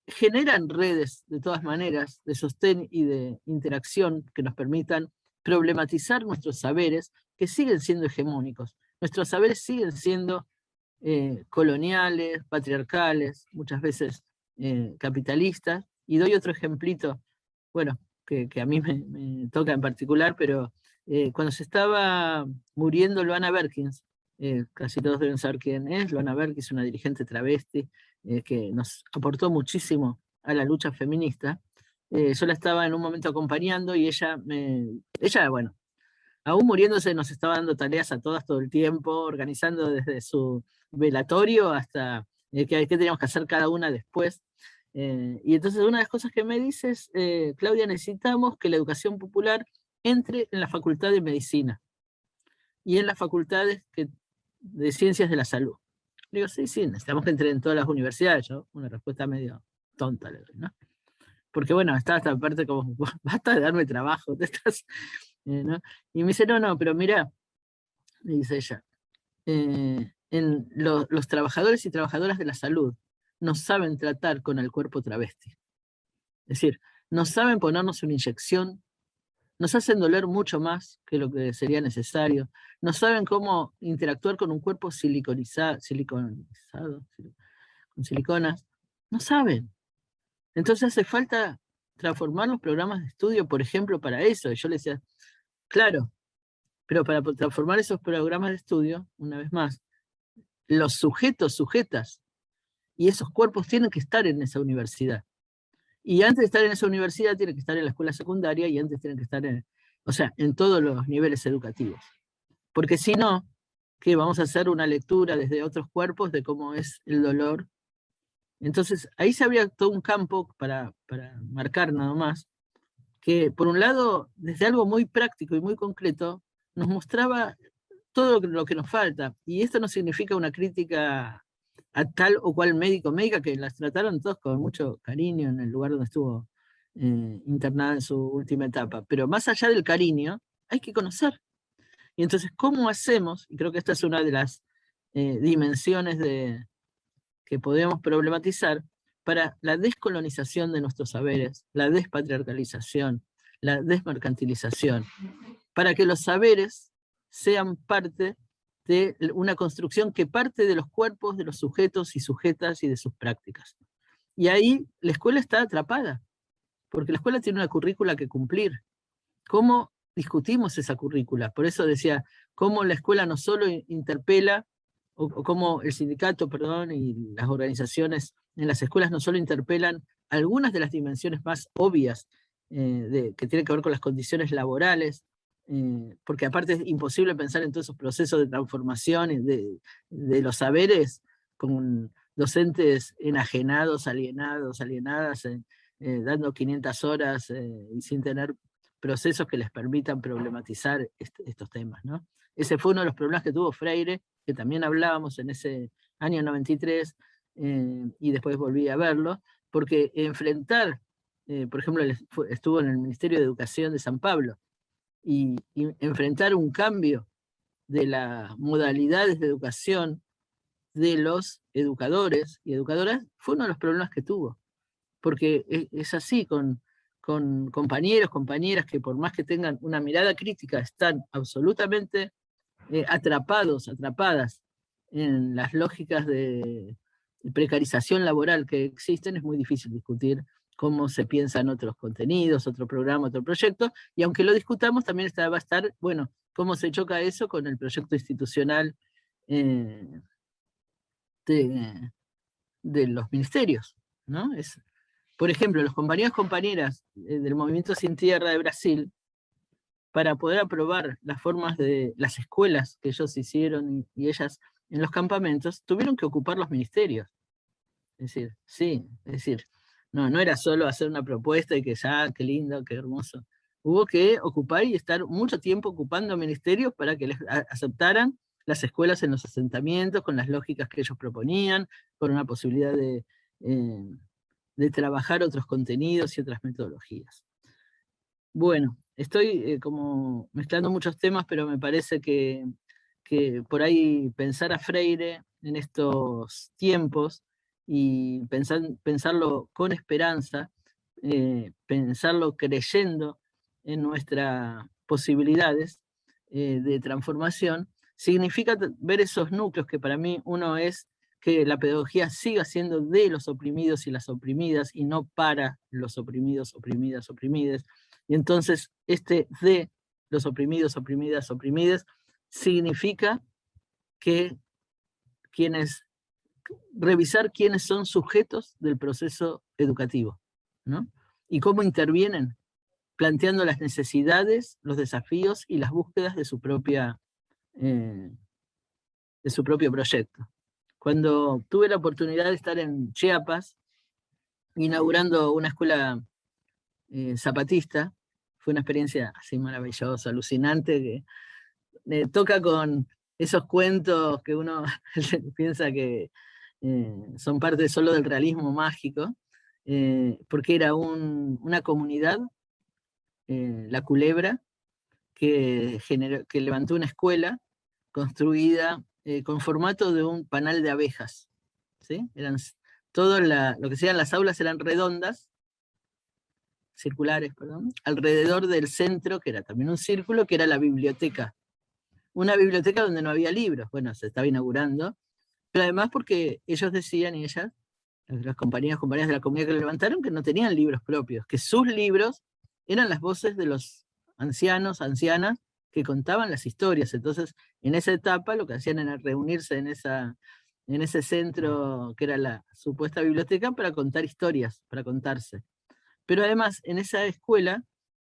generan redes, de todas maneras, de sostén y de interacción que nos permitan problematizar nuestros saberes, que siguen siendo hegemónicos. Nuestros saberes siguen siendo coloniales, patriarcales, muchas veces capitalistas. Y doy otro ejemplito, bueno, que a mí me toca en particular, pero cuando se estaba muriendo Luana Berkins, casi todos deben saber quién es. Luana Berkins, una dirigente travesti que nos aportó muchísimo a la lucha feminista. Yo la estaba en un momento acompañando y ella, bueno, aún muriéndose nos estaba dando tareas a todas todo el tiempo, organizando desde su velatorio hasta qué teníamos que hacer cada una después. Y entonces una de las cosas que me dice es, Claudia, necesitamos que la educación popular entre en la Facultad de Medicina y en las facultades de Ciencias de la Salud. Le digo, sí, necesitamos que entre en todas las universidades. Yo, una respuesta medio tonta le doy, ¿no? porque bueno, estaba esta parte como, basta de darme trabajo, te estás, ¿no? Y me dice, no, pero mira, me dice ella, los trabajadores y trabajadoras de la salud no saben tratar con el cuerpo travesti. Es decir, no saben ponernos una inyección, nos hacen doler mucho más que lo que sería necesario, no saben cómo interactuar con un cuerpo siliconizado, con siliconas, no saben. Entonces hace falta transformar los programas de estudio, por ejemplo, para eso. Y yo le decía, claro, pero para transformar esos programas de estudio, una vez más, los sujetos, sujetas, y esos cuerpos tienen que estar en esa universidad. Y antes de estar en esa universidad, tienen que estar en la escuela secundaria, y antes tienen que estar en todos los niveles educativos. Porque si no, ¿qué? Vamos a hacer una lectura desde otros cuerpos de cómo es el dolor. Entonces, ahí se abría todo un campo para marcar nada más, que por un lado, desde algo muy práctico y muy concreto, nos mostraba todo lo que nos falta. Y esto no significa una crítica a tal o cual médico o médica, que las trataron todos con mucho cariño en el lugar donde estuvo internada en su última etapa. Pero más allá del cariño, hay que conocer. Y entonces, ¿cómo hacemos? Y creo que esta es una de las dimensiones que podemos problematizar para la descolonización de nuestros saberes, la despatriarcalización, la desmercantilización, para que los saberes sean parte de una construcción que parte de los cuerpos de los sujetos y sujetas y de sus prácticas. Y ahí la escuela está atrapada, porque la escuela tiene una currícula que cumplir. ¿Cómo discutimos esa currícula? Por eso decía, cómo la escuela no solo interpela, o cómo el sindicato, perdón, y las organizaciones en las escuelas no solo interpelan algunas de las dimensiones más obvias que tienen que ver con las condiciones laborales, porque aparte es imposible pensar en todos esos procesos de transformación de los saberes con docentes enajenados, alienadas, dando 500 horas y sin tener procesos que les permitan problematizar estos temas, ¿no? Ese fue uno de los problemas que tuvo Freire, que también hablábamos en ese año 93, y después volví a verlo, porque enfrentar, por ejemplo, estuvo en el Ministerio de Educación de San Pablo, y enfrentar un cambio de las modalidades de educación de los educadores y educadoras fue uno de los problemas que tuvo, porque es así, con compañeros, compañeras que por más que tengan una mirada crítica, están absolutamente atrapadas en las lógicas de precarización laboral que existen. Es muy difícil discutir cómo se piensan otros contenidos, otro programa, otro proyecto, y aunque lo discutamos, también va a estar, bueno, cómo se choca eso con el proyecto institucional de los ministerios, ¿no? Por ejemplo, los compañeros y compañeras del Movimiento Sin Tierra de Brasil, para poder aprobar las formas de las escuelas que ellos hicieron y ellas en los campamentos, tuvieron que ocupar los ministerios. Es decir, sí, es decir, no era solo hacer una propuesta y que ya, qué lindo, qué hermoso. Hubo que ocupar y estar mucho tiempo ocupando ministerios para que les aceptaran las escuelas en los asentamientos, con las lógicas que ellos proponían, con una posibilidad de trabajar otros contenidos y otras metodologías. Bueno, estoy como mezclando muchos temas, pero me parece que por ahí pensar a Freire en estos tiempos y pensarlo con esperanza, pensarlo creyendo en nuestras posibilidades de transformación, significa ver esos núcleos que para mí uno es que la pedagogía siga siendo de los oprimidos y las oprimidas y no para los oprimidos, oprimidas, oprimides. Y entonces de los oprimidos, oprimidas, oprimides significa que revisar quiénes son sujetos del proceso educativo, ¿no? Y cómo intervienen, planteando las necesidades, los desafíos y las búsquedas de su propio proyecto. Cuando tuve la oportunidad de estar en Chiapas, inaugurando una escuela zapatista, fue una experiencia así maravillosa, alucinante, que toca con esos cuentos que uno piensa que son parte solo del realismo mágico, porque era una comunidad, La Culebra, que levantó una escuela construida con formato de un panal de abejas. ¿Sí? Lo que sean las aulas eran redondas, circulares, perdón, alrededor del centro, que era también un círculo, que era la biblioteca. Una biblioteca donde no había libros, bueno, se estaba inaugurando, pero además porque ellos decían, y ellas, las compañías de la comunidad que lo levantaron, que no tenían libros propios, que sus libros eran las voces de los ancianos, ancianas, que contaban las historias. Entonces, en esa etapa lo que hacían era reunirse en ese centro que era la supuesta biblioteca para contar historias, para contarse. Pero además, en esa escuela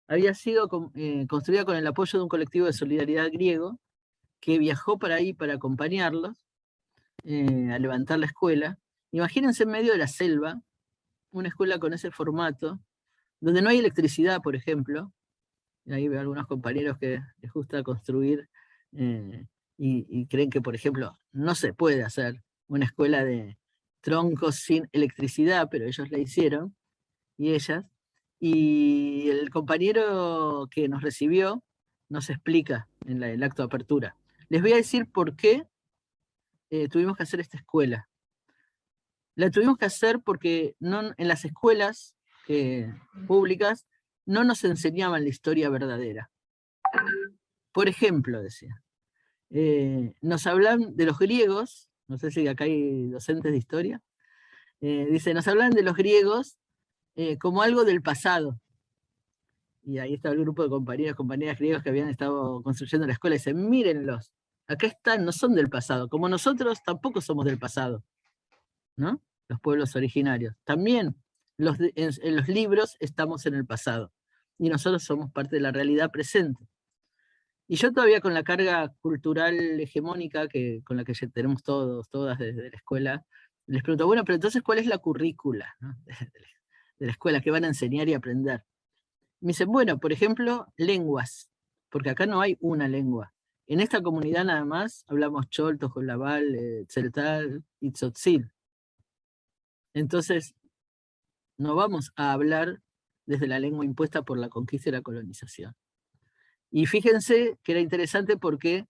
había sido construida con el apoyo de un colectivo de solidaridad griego que viajó para ahí para acompañarlos a levantar la escuela. Imagínense en medio de la selva, una escuela con ese formato, donde no hay electricidad, por ejemplo. Ahí veo algunos compañeros que les gusta construir y creen que, por ejemplo, no se puede hacer una escuela de troncos sin electricidad, pero ellos la hicieron, y ellas. Y el compañero que nos recibió nos explica en el acto de apertura. Les voy a decir por qué tuvimos que hacer esta escuela. La tuvimos que hacer porque en las escuelas públicas no nos enseñaban la historia verdadera. Por ejemplo, decía, nos hablan de los griegos, no sé si acá hay docentes de historia, dice, nos hablan de los griegos como algo del pasado. Y ahí estaba el grupo de compañeras griegos que habían estado construyendo la escuela, y dicen, mírenlos, acá están, no son del pasado, como nosotros tampoco somos del pasado, ¿no? Los pueblos originarios. También en los libros estamos en el pasado, y nosotros somos parte de la realidad presente. Y yo todavía con la carga cultural hegemónica con la que ya tenemos todas desde la escuela, les pregunto, bueno, pero entonces, ¿cuál es la currícula, ¿no? de la escuela? ¿Qué van a enseñar y aprender? Me dicen, bueno, por ejemplo, lenguas, porque acá no hay una lengua. En esta comunidad nada más hablamos chol, tojolabal, tzeltal y tzotzil. Entonces, no vamos a hablar desde la lengua impuesta por la conquista y la colonización. Y fíjense que era interesante porque,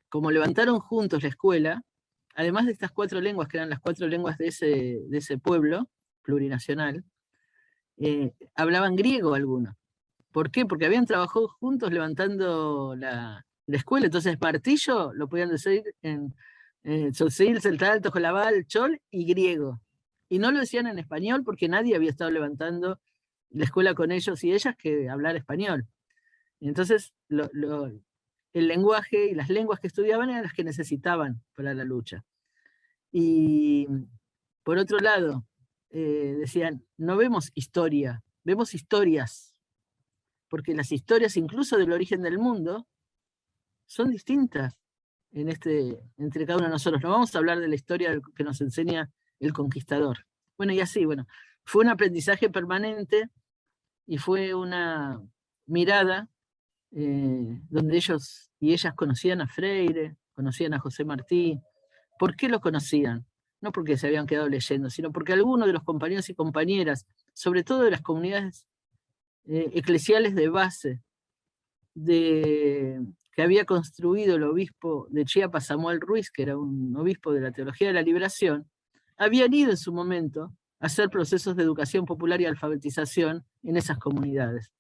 como levantaron juntos la escuela, además de estas 4 lenguas, que eran las 4 lenguas de ese pueblo plurinacional, hablaban griego algunos. ¿Por qué? Porque habían trabajado juntos levantando la escuela. Entonces, martillo lo podían decir en tzotzil, tzeltal, tojolabal, chol y griego. Y no lo decían en español porque nadie había estado levantando la escuela con ellos y ellas que hablar español. Y entonces, el lenguaje y las lenguas que estudiaban eran las que necesitaban para la lucha. Y por otro lado, decían, no vemos historia, vemos historias, porque las historias incluso del origen del mundo son distintas entre cada uno de nosotros. No vamos a hablar de la historia que nos enseña el conquistador. Bueno, y así, bueno, fue un aprendizaje permanente y fue una mirada donde ellos y ellas conocían a Freire, conocían a José Martí. ¿Por qué lo conocían? No porque se habían quedado leyendo, sino porque algunos de los compañeros y compañeras, sobre todo de las comunidades eclesiales de base, que había construido el obispo de Chiapas, Samuel Ruiz, que era un obispo de la Teología de la Liberación, habían ido en su momento a hacer procesos de educación popular y alfabetización en esas comunidades.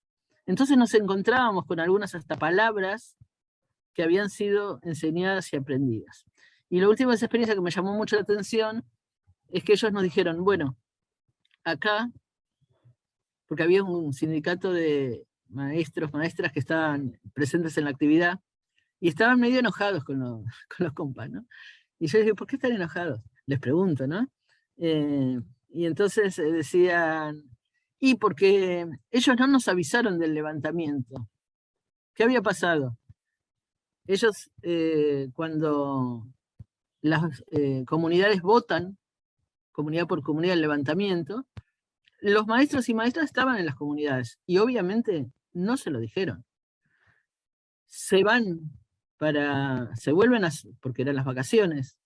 Entonces nos encontrábamos con algunas hasta palabras que habían sido enseñadas y aprendidas. Y la última experiencia que me llamó mucho la atención es que ellos nos dijeron, bueno, acá, porque había un sindicato de maestros, maestras que estaban presentes en la actividad, y estaban medio enojados con los compas, ¿no? Y yo les digo, ¿por qué están enojados? Les pregunto, ¿no? Y entonces decían, y porque ellos no nos avisaron del levantamiento. ¿Qué había pasado? Ellos, cuando las comunidades votan, comunidad por comunidad, el levantamiento, los maestros y maestras estaban en las comunidades y obviamente no se lo dijeron. Se vuelven porque eran las vacaciones,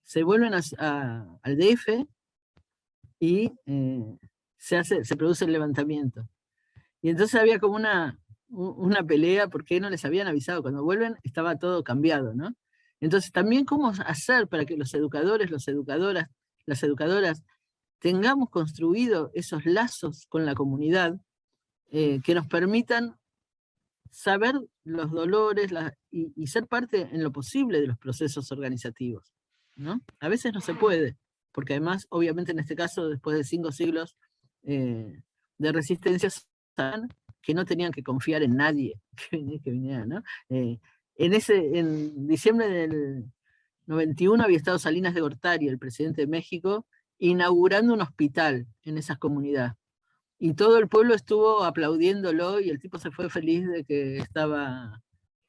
se vuelven al DF y se produce el levantamiento. Y entonces había como una pelea porque no les habían avisado. Cuando vuelven estaba todo cambiado, ¿no? Entonces también cómo hacer para que los educadores, las educadoras, tengamos construido esos lazos con la comunidad que nos permitan saber los dolores y ser parte en lo posible de los procesos organizativos, ¿no? A veces no se puede, porque además, obviamente en este caso, después de 5 siglos de resistencia, saben que no tenían que confiar en nadie que viniera, ¿no? En diciembre del 91 había estado Salinas de Gortari, el presidente de México, inaugurando un hospital en esa comunidad. Y todo el pueblo estuvo aplaudiéndolo y el tipo se fue feliz de que estaba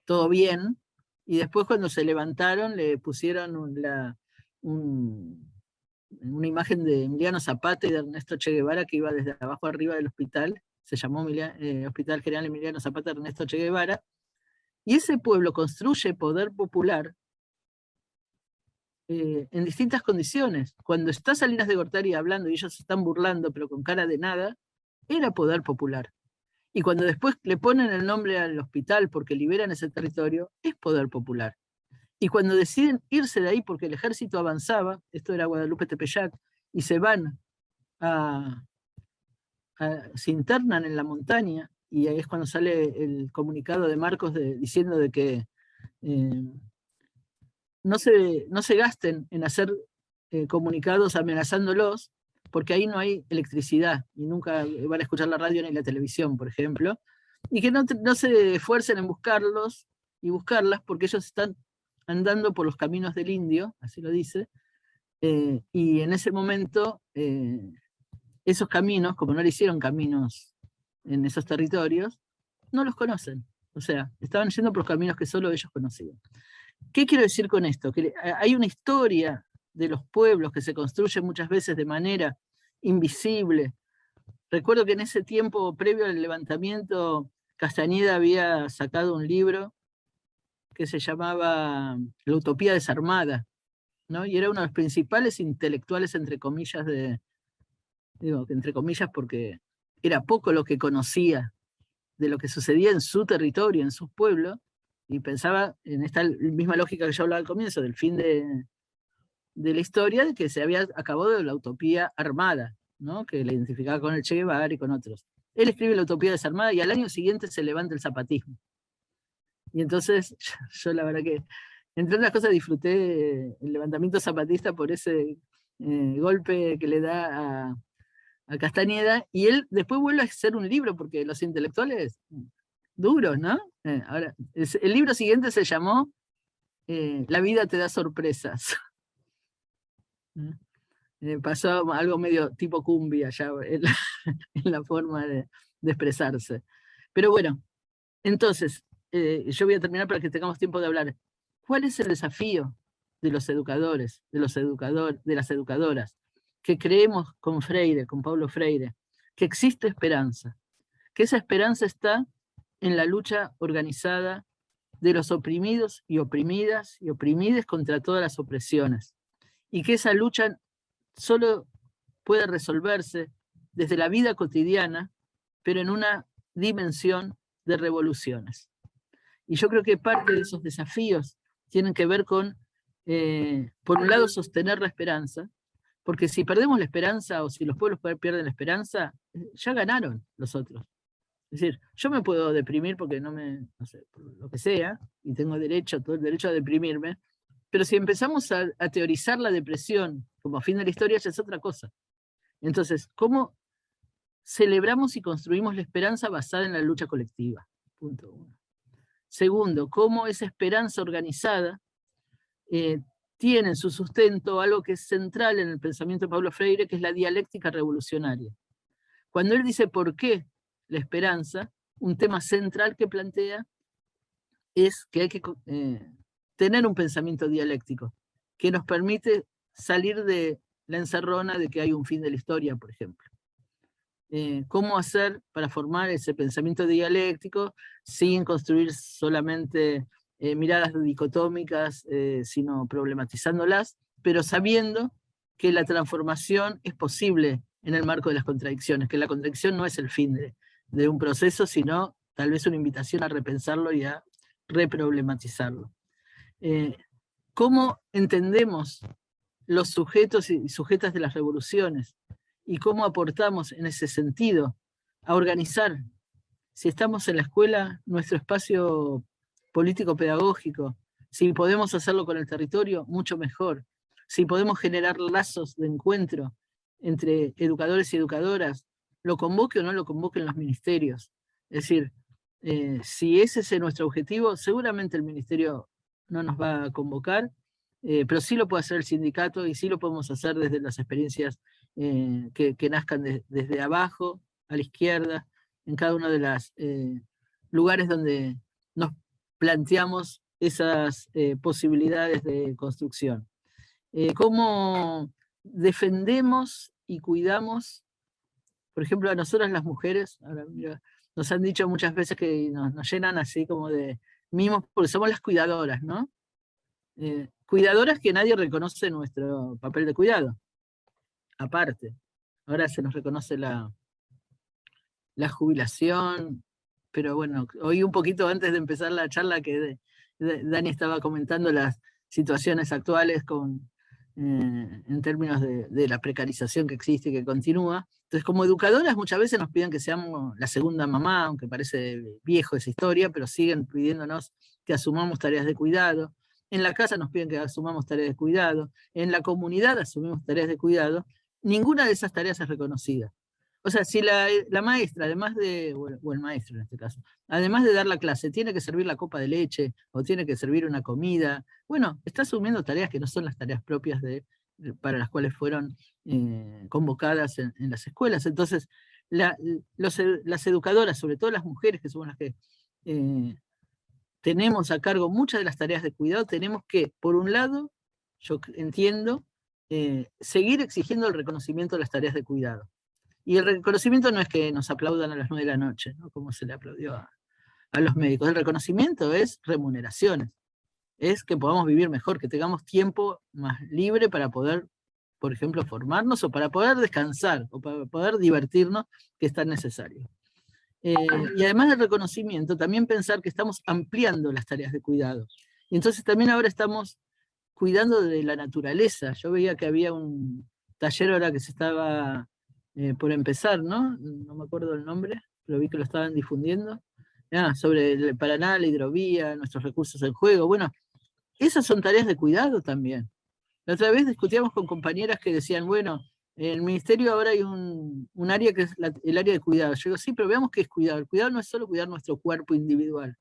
todo bien. Y después cuando se levantaron le pusieron una imagen de Emiliano Zapata y de Ernesto Che Guevara que iba desde abajo arriba del hospital. Se llamó Hospital General Emiliano Zapata Ernesto Che Guevara. Y ese pueblo construye poder popular en distintas condiciones. Cuando está Salinas de Gortari hablando y ellos se están burlando pero con cara de nada, era poder popular. Y cuando después le ponen el nombre al hospital porque liberan ese territorio, es poder popular. Y cuando deciden irse de ahí porque el ejército avanzaba, esto era Guadalupe Tepeyac, y se van se internan en la montaña, y ahí es cuando sale el comunicado de Marcos diciendo de que no se gasten en hacer comunicados amenazándolos, porque ahí no hay electricidad, y nunca van a escuchar la radio ni la televisión, por ejemplo, y que no se esfuercen en buscarlos y buscarlas, porque ellos están andando por los caminos del indio, así lo dice, y en ese momento esos caminos, como no le hicieron caminos en esos territorios, no los conocen, o sea, estaban yendo por los caminos que solo ellos conocían. ¿Qué quiero decir con esto? Que hay una historia de los pueblos que se construye muchas veces de manera invisible. Recuerdo que en ese tiempo previo al levantamiento, Castañeda había sacado un libro que se llamaba La Utopía Desarmada, ¿no? Y era uno de los principales intelectuales, entre comillas, digo, entre comillas porque era poco lo que conocía de lo que sucedía en su territorio, en sus pueblos, y pensaba en esta misma lógica que yo hablaba al comienzo, del fin de la historia, de que se había acabado la utopía armada, ¿no? Que la identificaba con el Che Guevara y con otros. Él escribe La Utopía Desarmada y al año siguiente se levanta el zapatismo. Y entonces yo la verdad que, entre otras cosas, disfruté el levantamiento zapatista por ese golpe que le da a Castañeda, y él después vuelve a hacer un libro, porque los intelectuales duros, ¿no? Ahora, el libro siguiente se llamó La vida te da sorpresas. Pasó algo medio tipo cumbia ya en la forma de expresarse. Pero bueno, entonces, yo voy a terminar para que tengamos tiempo de hablar. ¿Cuál es el desafío de los educadores, de las educadoras? Que creemos con Freire, con Paulo Freire, que existe esperanza, que esa esperanza está en la lucha organizada de los oprimidos y oprimidas y oprimides contra todas las opresiones, y que esa lucha solo puede resolverse desde la vida cotidiana, pero en una dimensión de revoluciones. Y yo creo que parte de esos desafíos tienen que ver con, por un lado, sostener la esperanza, porque si perdemos la esperanza, o si los pueblos pierden la esperanza, ya ganaron los otros. Es decir, yo me puedo deprimir porque no sé, por lo que sea, y tengo todo el derecho a deprimirme, pero si empezamos a teorizar la depresión como fin de la historia, ya es otra cosa. Entonces, ¿cómo celebramos y construimos la esperanza basada en la lucha colectiva? Punto 1. Segundo, ¿cómo esa esperanza organizada tiene en su sustento algo que es central en el pensamiento de Paulo Freire, que es la dialéctica revolucionaria? Cuando él dice ¿por qué la esperanza?, un tema central que plantea es que hay que tener un pensamiento dialéctico que nos permite salir de la encerrona de que hay un fin de la historia, por ejemplo. ¿Cómo hacer para formar ese pensamiento dialéctico sin construir solamente miradas dicotómicas, sino problematizándolas, pero sabiendo que la transformación es posible en el marco de las contradicciones, que la contradicción no es el fin de un proceso, sino tal vez una invitación a repensarlo y a reproblematizarlo. ¿Cómo entendemos los sujetos y sujetas de las revoluciones? ¿Y cómo aportamos en ese sentido a organizar, si estamos en la escuela, nuestro espacio político-pedagógico? Si podemos hacerlo con el territorio, mucho mejor. Si podemos generar lazos de encuentro entre educadores y educadoras, lo convoque o no lo convoquen los ministerios. Es decir, si ese es nuestro objetivo, seguramente el ministerio no nos va a convocar, pero sí lo puede hacer el sindicato y sí lo podemos hacer desde las experiencias que nazcan desde abajo, a la izquierda, en cada uno de los lugares donde nos planteamos esas posibilidades de construcción. ¿Cómo defendemos y cuidamos, por ejemplo, a nosotras las mujeres? Ahora, mira, nos han dicho muchas veces que nos llenan así como de mimos, porque somos las cuidadoras, ¿no? Cuidadoras que nadie reconoce nuestro papel de cuidado. Aparte, ahora se nos reconoce la jubilación, pero bueno, oí un poquito antes de empezar la charla que Dani estaba comentando las situaciones actuales en términos de la precarización que existe y que continúa. Entonces, como educadoras muchas veces nos piden que seamos la segunda mamá, aunque parece viejo esa historia, pero siguen pidiéndonos que asumamos tareas de cuidado. En la casa nos piden que asumamos tareas de cuidado. En la comunidad asumimos tareas de cuidado. Ninguna de esas tareas es reconocida. O sea, si la maestra, además de, o el maestro en este caso, además de dar la clase, tiene que servir la copa de leche, o tiene que servir una comida, bueno, está asumiendo tareas que no son las tareas propias para las cuales fueron convocadas en las escuelas. Entonces, las educadoras, sobre todo las mujeres, que somos las que tenemos a cargo muchas de las tareas de cuidado, tenemos que, por un lado, yo entiendo, seguir exigiendo el reconocimiento de las tareas de cuidado. Y el reconocimiento no es que nos aplaudan a las 9 de la noche, ¿no? Como se le aplaudió a los médicos. El reconocimiento es remuneraciones, es que podamos vivir mejor, que tengamos tiempo más libre para poder, por ejemplo, formarnos, o para poder descansar, o para poder divertirnos, que es tan necesario. Y además del reconocimiento, también pensar que estamos ampliando las tareas de cuidado. Y entonces también ahora estamos cuidando de la naturaleza. Yo veía que había un taller ahora que se estaba por empezar, ¿no? No me acuerdo el nombre, pero vi que lo estaban difundiendo. Sobre el Paraná, la hidrovía, nuestros recursos en juego. Bueno, esas son tareas de cuidado también. La otra vez discutíamos con compañeras que decían, bueno, en el ministerio ahora hay un área que es el área de cuidado. Yo digo, sí, pero veamos qué es cuidado. El cuidado no es solo cuidar nuestro cuerpo individual.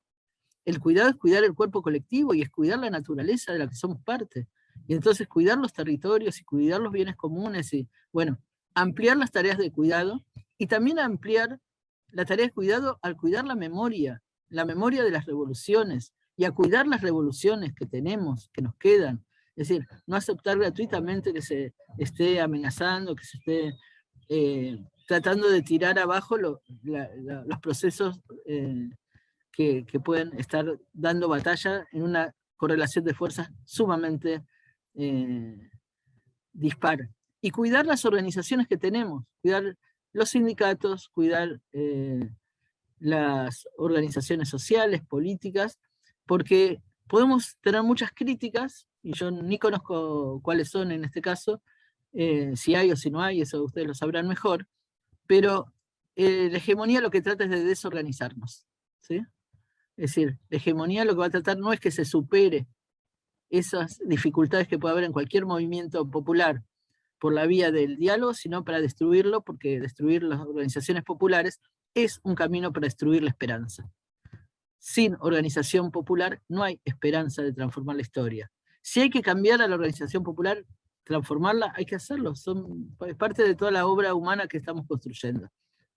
El cuidado es cuidar el cuerpo colectivo y es cuidar la naturaleza de la que somos parte. Y entonces cuidar los territorios y cuidar los bienes comunes y, bueno, ampliar las tareas de cuidado y también ampliar la tarea de cuidado al cuidar la memoria de las revoluciones y a cuidar las revoluciones que tenemos, que nos quedan. Es decir, no aceptar gratuitamente que se esté amenazando, que se esté tratando de tirar abajo los procesos que pueden estar dando batalla en una correlación de fuerzas sumamente dispar. Y cuidar las organizaciones que tenemos, cuidar los sindicatos, cuidar las organizaciones sociales, políticas, porque podemos tener muchas críticas, y yo ni conozco cuáles son en este caso, si hay o si no hay, eso ustedes lo sabrán mejor, pero la hegemonía lo que trata es de desorganizarnos, ¿sí? Es decir, la hegemonía lo que va a tratar no es que se supere esas dificultades que puede haber en cualquier movimiento popular por la vía del diálogo, sino para destruirlo, porque destruir las organizaciones populares es un camino para destruir la esperanza. Sin organización popular no hay esperanza de transformar la historia. Si hay que cambiar a la organización popular, transformarla, hay que hacerlo. Es parte de toda la obra humana que estamos construyendo.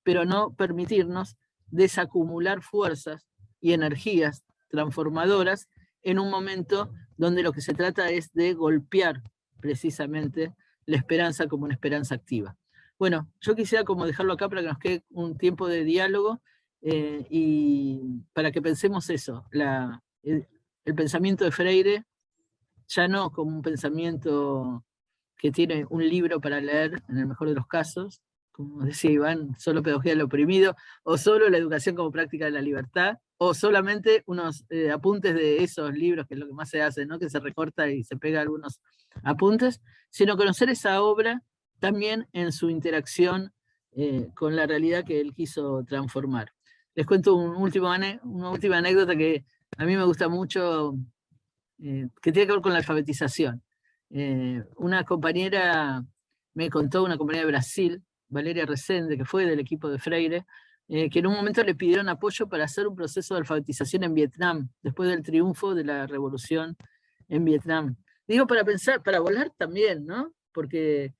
Pero no permitirnos desacumular fuerzas y energías transformadoras en un momento donde lo que se trata es de golpear precisamente la esperanza como una esperanza activa. Bueno, yo quisiera como dejarlo acá para que nos quede un tiempo de diálogo y para que pensemos eso, el pensamiento de Freire, ya no como un pensamiento que tiene un libro para leer, en el mejor de los casos, como decía Iván, solo pedagogía del oprimido, o solo la educación como práctica de la libertad, o solamente unos apuntes de esos libros, que es lo que más se hace, ¿no? Que se recorta y se pega algunos apuntes, sino conocer esa obra también en su interacción con la realidad que él quiso transformar. Les cuento una última anécdota que a mí me gusta mucho, que tiene que ver con la alfabetización. Una compañera me contó, una compañera de Brasil, Valeria Resende, que fue del equipo de Freire, que en un momento le pidieron apoyo para hacer un proceso de alfabetización en Vietnam, después del triunfo de la revolución en Vietnam. Digo, para pensar, para volar también, ¿no? Porque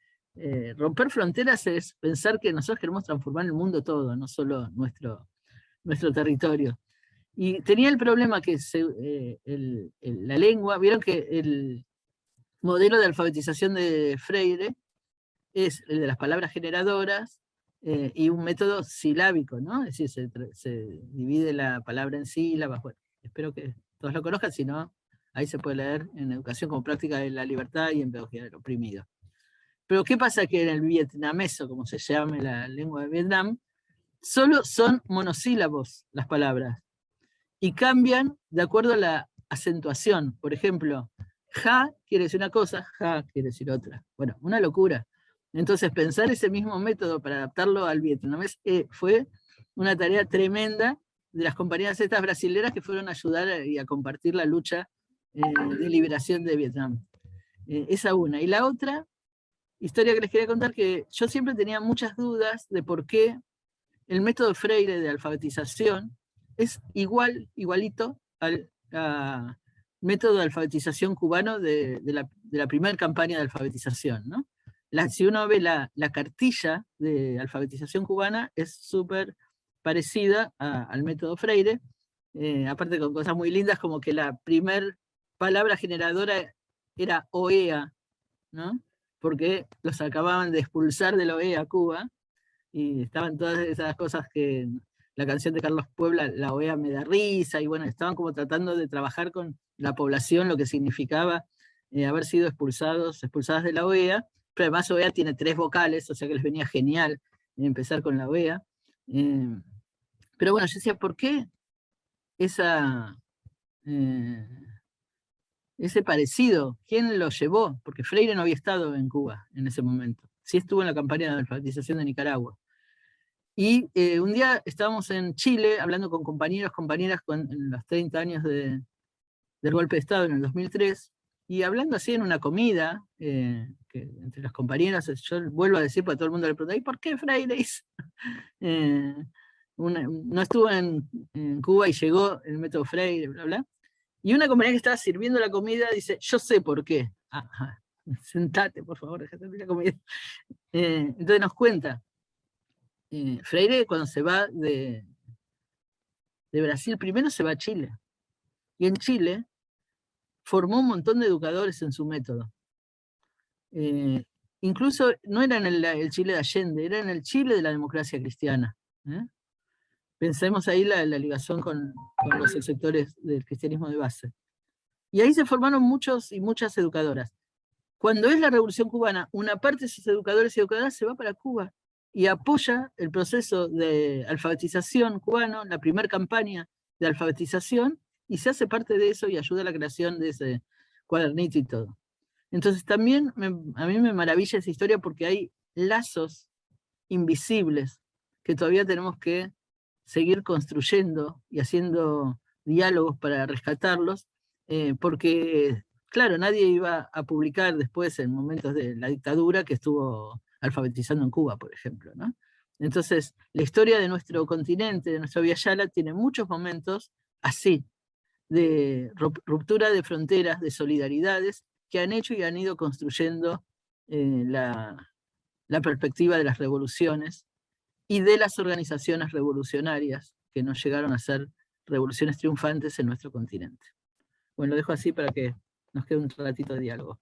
romper fronteras es pensar que nosotros queremos transformar el mundo todo, no solo nuestro territorio. Y tenía el problema que la lengua, vieron que el modelo de alfabetización de Freire es el de las palabras generadoras y un método silábico, ¿no? Es decir, se divide la palabra en sílabas. Bueno, espero que todos lo conozcan, si no, ahí se puede leer en Educación como Práctica de la Libertad y en Pedagogía del Oprimido. Pero ¿qué pasa? Que en el vietnameso, como se llame la lengua de Vietnam, solo son monosílabos las palabras y cambian de acuerdo a la acentuación. Por ejemplo, ja quiere decir una cosa, ja quiere decir otra. Bueno, una locura. Entonces, pensar ese mismo método para adaptarlo al vietnamés fue una tarea tremenda de las compañías estas brasileras que fueron a ayudar y a compartir la lucha de liberación de Vietnam. Esa una. Y la otra historia que les quería contar, que yo siempre tenía muchas dudas de por qué el método Freire de alfabetización es igualito al método de alfabetización cubano de la primera campaña de alfabetización, ¿no? Si uno ve la cartilla de alfabetización cubana, es súper parecida al método Freire, aparte con cosas muy lindas como que la primer palabra generadora era OEA, ¿no? Porque los acababan de expulsar de la OEA a Cuba, y estaban todas esas cosas que la canción de Carlos Puebla, la OEA me da risa, y bueno, estaban como tratando de trabajar con la población, lo que significaba haber sido expulsadas de la OEA, pero además OEA tiene 3 vocales, o sea que les venía genial empezar con la OEA. Pero bueno, yo decía, ¿por qué ese parecido? ¿Quién lo llevó? Porque Freire no había estado en Cuba en ese momento. Sí estuvo en la campaña de alfabetización de Nicaragua. Y un día estábamos en Chile hablando con compañeros, compañeras en los 30 años del golpe de Estado en el 2003, y hablando así en una comida, que entre las compañeras, yo vuelvo a decir, para todo el mundo le pregunta, ¿y por qué Freire no estuvo en Cuba y llegó el método Freire, bla, bla? Y una compañera que estaba sirviendo la comida dice, yo sé por qué. Ajá, sentate, por favor, déjate de la comida. Entonces nos cuenta, Freire cuando se va de Brasil, primero se va a Chile. Y en Chile formó un montón de educadores en su método. Incluso no era en el Chile de Allende, era en el Chile de la democracia cristiana. Pensemos ahí la ligación con los sectores del cristianismo de base. Y ahí se formaron muchos y muchas educadoras. Cuando es la Revolución Cubana, una parte de esos educadores y educadoras se va para Cuba y apoya el proceso de alfabetización cubano, la primera campaña de alfabetización, y se hace parte de eso y ayuda a la creación de ese cuadernito y todo. Entonces también a mí me maravilla esa historia porque hay lazos invisibles que todavía tenemos que seguir construyendo y haciendo diálogos para rescatarlos, porque, claro, nadie iba a publicar después en momentos de la dictadura que estuvo alfabetizando en Cuba, por ejemplo, ¿no? Entonces, la historia de nuestro continente, de nuestra Vía Yala, tiene muchos momentos así, de ruptura de fronteras, de solidaridades, que han hecho y han ido construyendo la perspectiva de las revoluciones y de las organizaciones revolucionarias que nos llegaron a ser revoluciones triunfantes en nuestro continente. Bueno, lo dejo así para que nos quede un ratito de diálogo.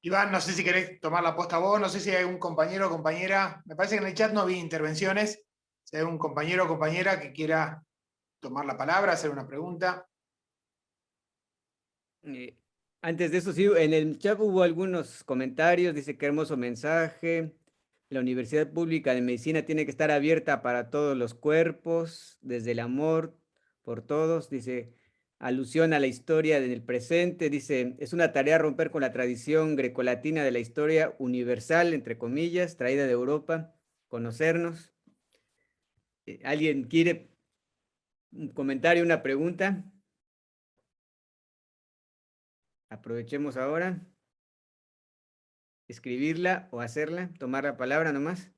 Iván, no sé si querés tomar la posta vos, no sé si hay algún compañero o compañera, me parece que en el chat no vi intervenciones, si hay un compañero o compañera que quiera tomar la palabra, hacer una pregunta. Antes de eso, sí, en el chat hubo algunos comentarios, dice que hermoso mensaje. La Universidad Pública de Medicina tiene que estar abierta para todos los cuerpos, desde el amor por todos, dice, alusión a la historia del presente, dice, es una tarea romper con la tradición grecolatina de la historia universal, entre comillas, traída de Europa, conocernos. ¿Alguien quiere un comentario, una pregunta? Aprovechemos ahora. Escribirla o hacerla, tomar la palabra nomás.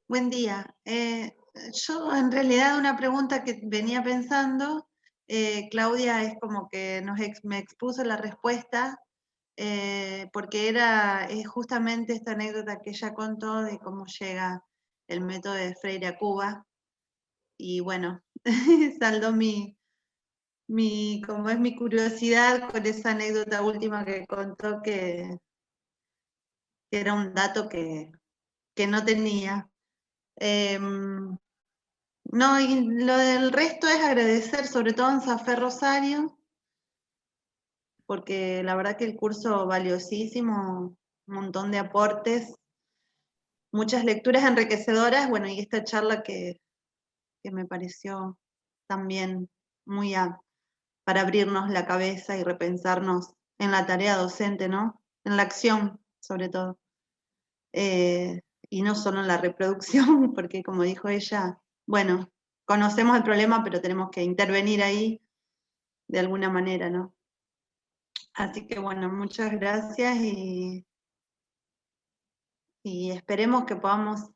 Buen día. Yo en realidad una pregunta que venía pensando, Claudia es como que me expuso la respuesta, porque es justamente esta anécdota que ella contó de cómo llega el método de Freire a Cuba. Y bueno, saldó como es mi curiosidad con esa anécdota última que contó, que era un dato que no tenía. No, y lo del resto es agradecer, sobre todo en Zafé Rosario, porque la verdad que el curso valiosísimo, un montón de aportes, muchas lecturas enriquecedoras, bueno, y esta charla que me pareció también muy para abrirnos la cabeza y repensarnos en la tarea docente, ¿no? En la acción, sobre todo. Y no solo en la reproducción, porque como dijo ella, bueno, conocemos el problema, pero tenemos que intervenir ahí de alguna manera, ¿no? Así que bueno, muchas gracias y esperemos que podamos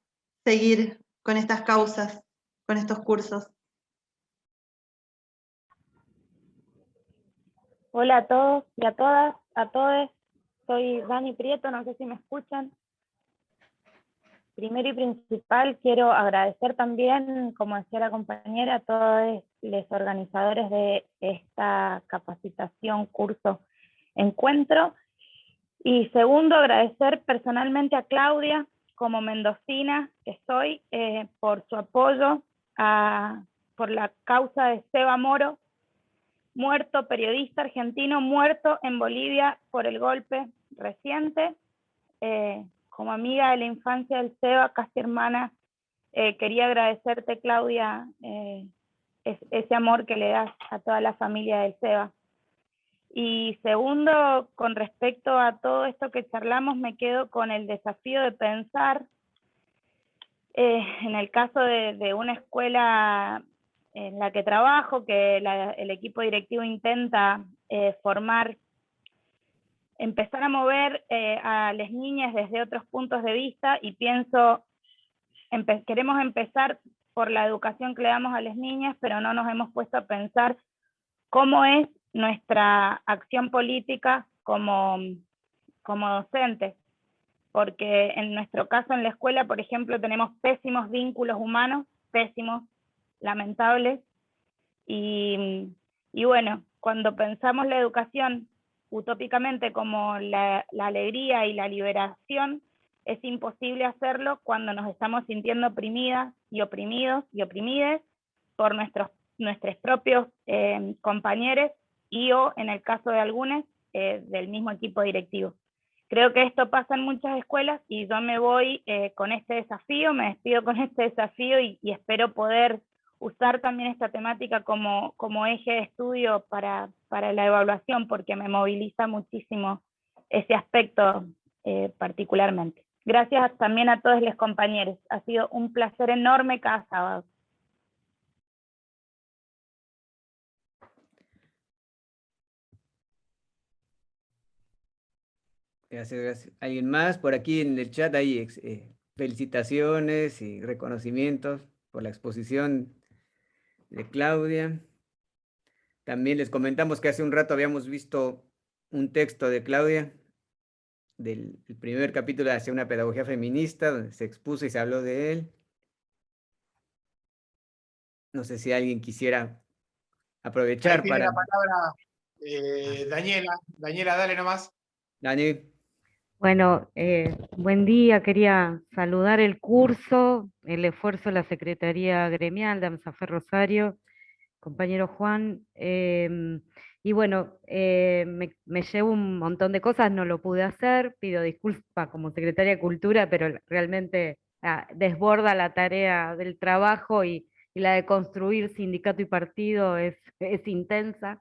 seguir con estas causas, con estos cursos. Hola a todos y a todas, a todos. Soy Dani Prieto, no sé si me escuchan. Primero y principal, quiero agradecer también, como decía la compañera, a todos los organizadores de esta capacitación, curso, encuentro. Y segundo, agradecer personalmente a Claudia, como mendocina que soy, por su apoyo por la causa de Seba Moro, muerto, periodista argentino, muerto en Bolivia por el golpe reciente. Como amiga de la infancia del Seba, casi hermana, quería agradecerte, Claudia, ese amor que le das a toda la familia del Seba. Y segundo, con respecto a todo esto que charlamos, me quedo con el desafío de pensar, en el caso de una escuela en la que trabajo, que el equipo directivo intenta formar, empezar a mover a las niñas desde otros puntos de vista, y pienso, queremos empezar por la educación que le damos a las niñas, pero no nos hemos puesto a pensar cómo es nuestra acción política como docentes, porque en nuestro caso en la escuela, por ejemplo, tenemos pésimos vínculos humanos, pésimos, lamentables, y bueno, cuando pensamos la educación utópicamente como la alegría y la liberación, es imposible hacerlo cuando nos estamos sintiendo oprimidas y oprimidos y oprimides por nuestros propios compañeros y o, en el caso de algunos, del mismo equipo directivo. Creo que esto pasa en muchas escuelas y yo me voy con este desafío, me despido con este desafío y espero poder usar también esta temática como eje de estudio para la evaluación, porque me moviliza muchísimo ese aspecto particularmente. Gracias también a todos los compañeros, ha sido un placer enorme cada sábado. Gracias, gracias. ¿Alguien más? Por aquí en el chat hay felicitaciones y reconocimientos por la exposición de Claudia. También les comentamos que hace un rato habíamos visto un texto de Claudia del primer capítulo hacia una pedagogía feminista, donde se expuso y se habló de él. No sé si alguien quisiera aprovechar Ahí tiene para... la palabra Daniela. Daniela, dale nomás. Dani. Bueno, buen día. Quería saludar el curso, el esfuerzo de la Secretaría Gremial de AMSAFER Rosario, compañero Juan. Y bueno, me llevo un montón de cosas, no lo pude hacer, pido disculpas como secretaria de Cultura, pero realmente desborda la tarea del trabajo y la de construir sindicato y partido es intensa.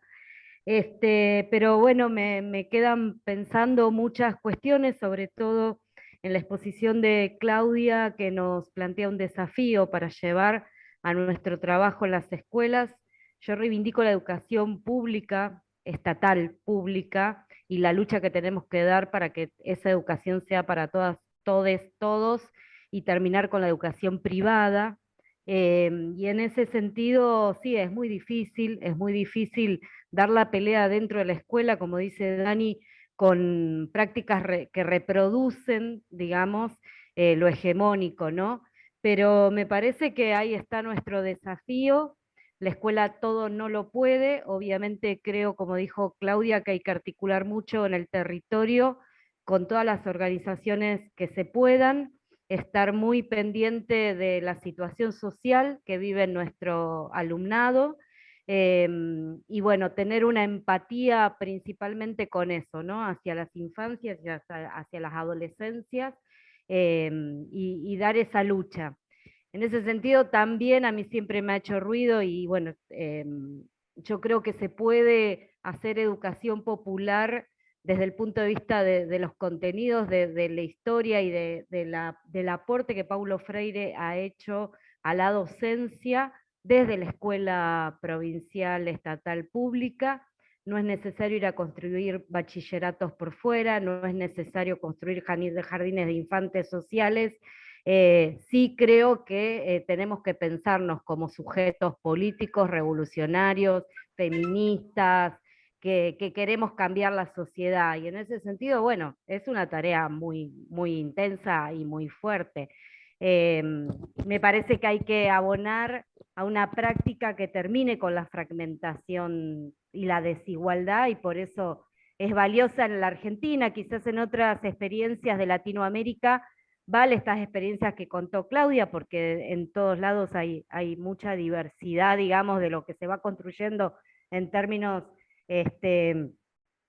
Pero bueno, me quedan pensando muchas cuestiones, sobre todo en la exposición de Claudia, que nos plantea un desafío para llevar a nuestro trabajo en las escuelas. Yo reivindico la educación pública, estatal pública, y la lucha que tenemos que dar para que esa educación sea para todas, todes, todos, y terminar con la educación privada. Y en ese sentido, sí, es muy difícil dar la pelea dentro de la escuela, como dice Dani, con prácticas que reproducen, digamos, lo hegemónico, ¿no? Pero me parece que ahí está nuestro desafío. La escuela todo no lo puede. Obviamente creo, como dijo Claudia, que hay que articular mucho en el territorio con todas las organizaciones que se puedan, estar muy pendiente de la situación social que vive nuestro alumnado, y bueno, tener una empatía principalmente con eso, ¿no? Hacia las infancias y hacia las adolescencias, y dar esa lucha. En ese sentido también a mí siempre me ha hecho ruido y bueno, yo creo que se puede hacer educación popular desde el punto de vista de los contenidos, de la historia y del aporte que Paulo Freire ha hecho a la docencia desde la escuela provincial, estatal, pública. No es necesario ir a construir bachilleratos por fuera, no es necesario construir jardines de infantes sociales. Sí creo que tenemos que pensarnos como sujetos políticos, revolucionarios, feministas, que queremos cambiar la sociedad. Y en ese sentido, bueno, es una tarea muy, muy intensa y muy fuerte. Eh, Me parece que hay que abonar a una práctica que termine con la fragmentación y la desigualdad, y por eso es valiosa en la Argentina, quizás en otras experiencias de Latinoamérica vale estas experiencias que contó Claudia, porque en todos lados hay mucha diversidad, digamos, de lo que se va construyendo en términos, en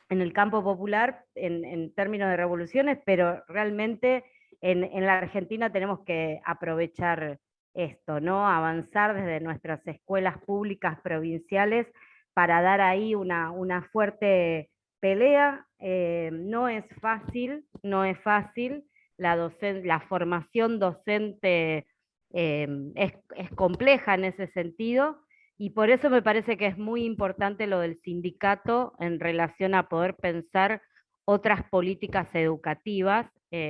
el campo popular, en términos de revoluciones, pero realmente en la Argentina tenemos que aprovechar esto, ¿no? Avanzar desde nuestras escuelas públicas provinciales para dar ahí una fuerte pelea. No es fácil, no es fácil. La formación docente es compleja en ese sentido, y por eso me parece que es muy importante lo del sindicato en relación a poder pensar otras políticas educativas.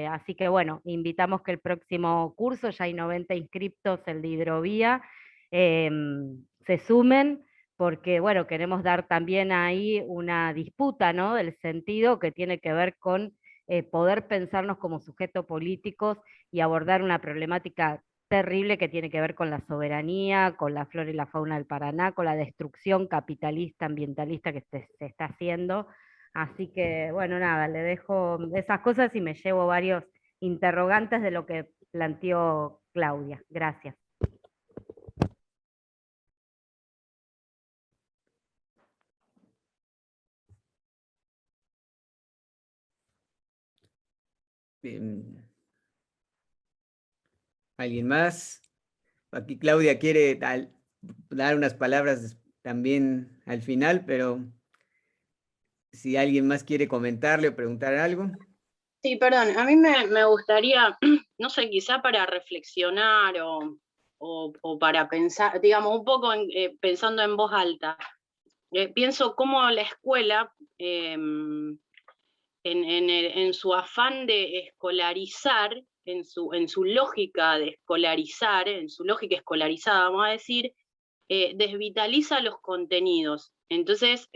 Así que bueno, invitamos que el próximo curso, ya hay 90 inscriptos, el de hidrovía, se sumen, porque bueno, queremos dar también ahí una disputa, ¿no? Del sentido que tiene que ver con poder pensarnos como sujetos políticos y abordar una problemática terrible que tiene que ver con la soberanía, con la flora y la fauna del Paraná, con la destrucción capitalista, ambientalista que se está haciendo. Así que, bueno, nada, le dejo esas cosas y me llevo varios interrogantes de lo que planteó Claudia. Gracias. ¿Alguien más? Aquí Claudia quiere dar unas palabras también al final, pero si alguien más quiere comentarle o preguntar algo. Sí, perdón, a mí me gustaría, no sé, quizá para reflexionar o para pensar, digamos, un poco pensando en voz alta. Pienso cómo la escuela, en su afán de escolarizar, en su lógica de escolarizar, en su lógica escolarizada, vamos a decir, desvitaliza los contenidos. Entonces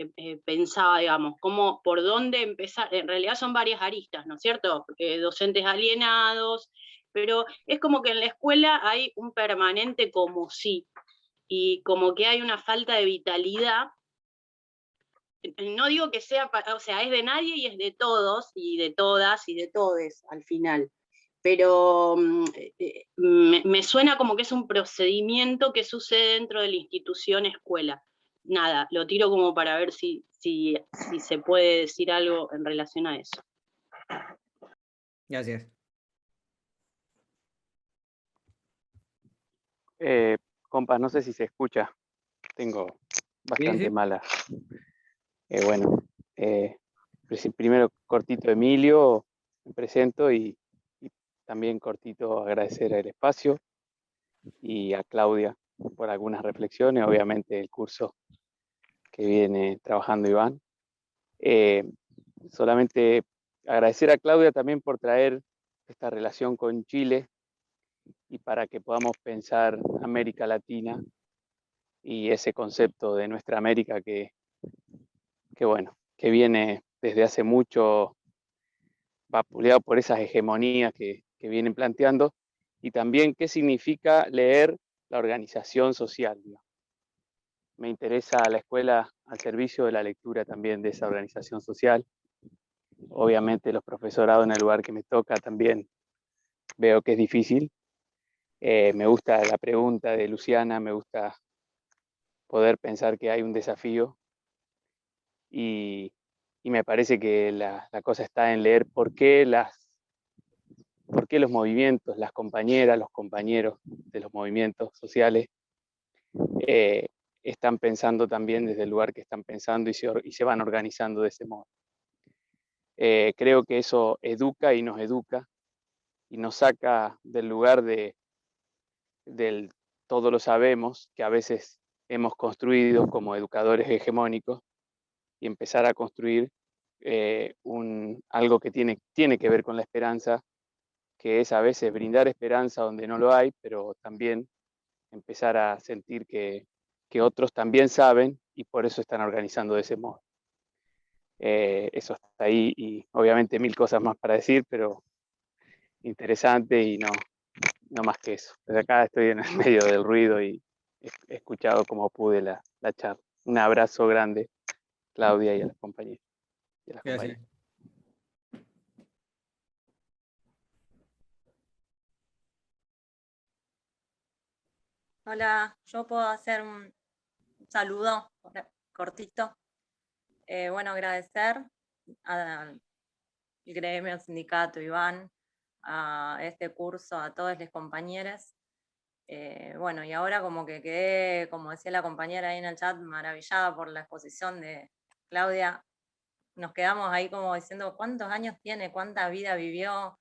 pensaba, digamos, cómo, por dónde empezar. En realidad son varias aristas, ¿no es cierto? Docentes alienados, pero es como que en la escuela hay un permanente como sí, y como que hay una falta de vitalidad no digo que sea, o sea, es de nadie y es de todos, y de todas, y de todes al final. Pero me suena como que es un procedimiento que sucede dentro de la institución escuela. Nada, lo tiro como para ver si se puede decir algo en relación a eso. Gracias. Compas, no sé si se escucha. Tengo bastante sí. mala. Bueno, primero cortito Emilio, me presento y también cortito agradecer el espacio y a Claudia por algunas reflexiones, obviamente el curso que viene trabajando Iván. Solamente agradecer a Claudia también por traer esta relación con Chile y para que podamos pensar América Latina y ese concepto de nuestra América que viene desde hace mucho vapuleado por esas hegemonías que vienen planteando, y también qué significa leer la organización social. Me interesa la escuela al servicio de la lectura también de esa organización social. Obviamente los profesorados en el lugar que me toca también veo que es difícil. Me gusta la pregunta de Luciana, me gusta poder pensar que hay un desafío y me parece que la cosa está en leer por qué los movimientos, las compañeras, los compañeros de los movimientos sociales están pensando también desde el lugar que están pensando y se van organizando de ese modo. Creo que eso educa y nos saca del lugar del todo lo sabemos que a veces hemos construido como educadores hegemónicos y empezar a construir algo que tiene que ver con la esperanza, que es a veces brindar esperanza donde no lo hay, pero también empezar a sentir que otros también saben y por eso están organizando de ese modo. Eso está ahí y obviamente mil cosas más para decir, pero interesante y no más que eso. Desde acá estoy en el medio del ruido y he escuchado como pude la charla. Un abrazo grande, Claudia, y a las compañeras. Gracias. Hola, yo puedo hacer un saludo cortito. Bueno, agradecer al gremio, al sindicato, Iván, a este curso, a todos los compañeros. Bueno, y ahora como que quedé, como decía la compañera ahí en el chat, maravillada por la exposición de Claudia. Nos quedamos ahí como diciendo cuántos años tiene, cuánta vida vivió,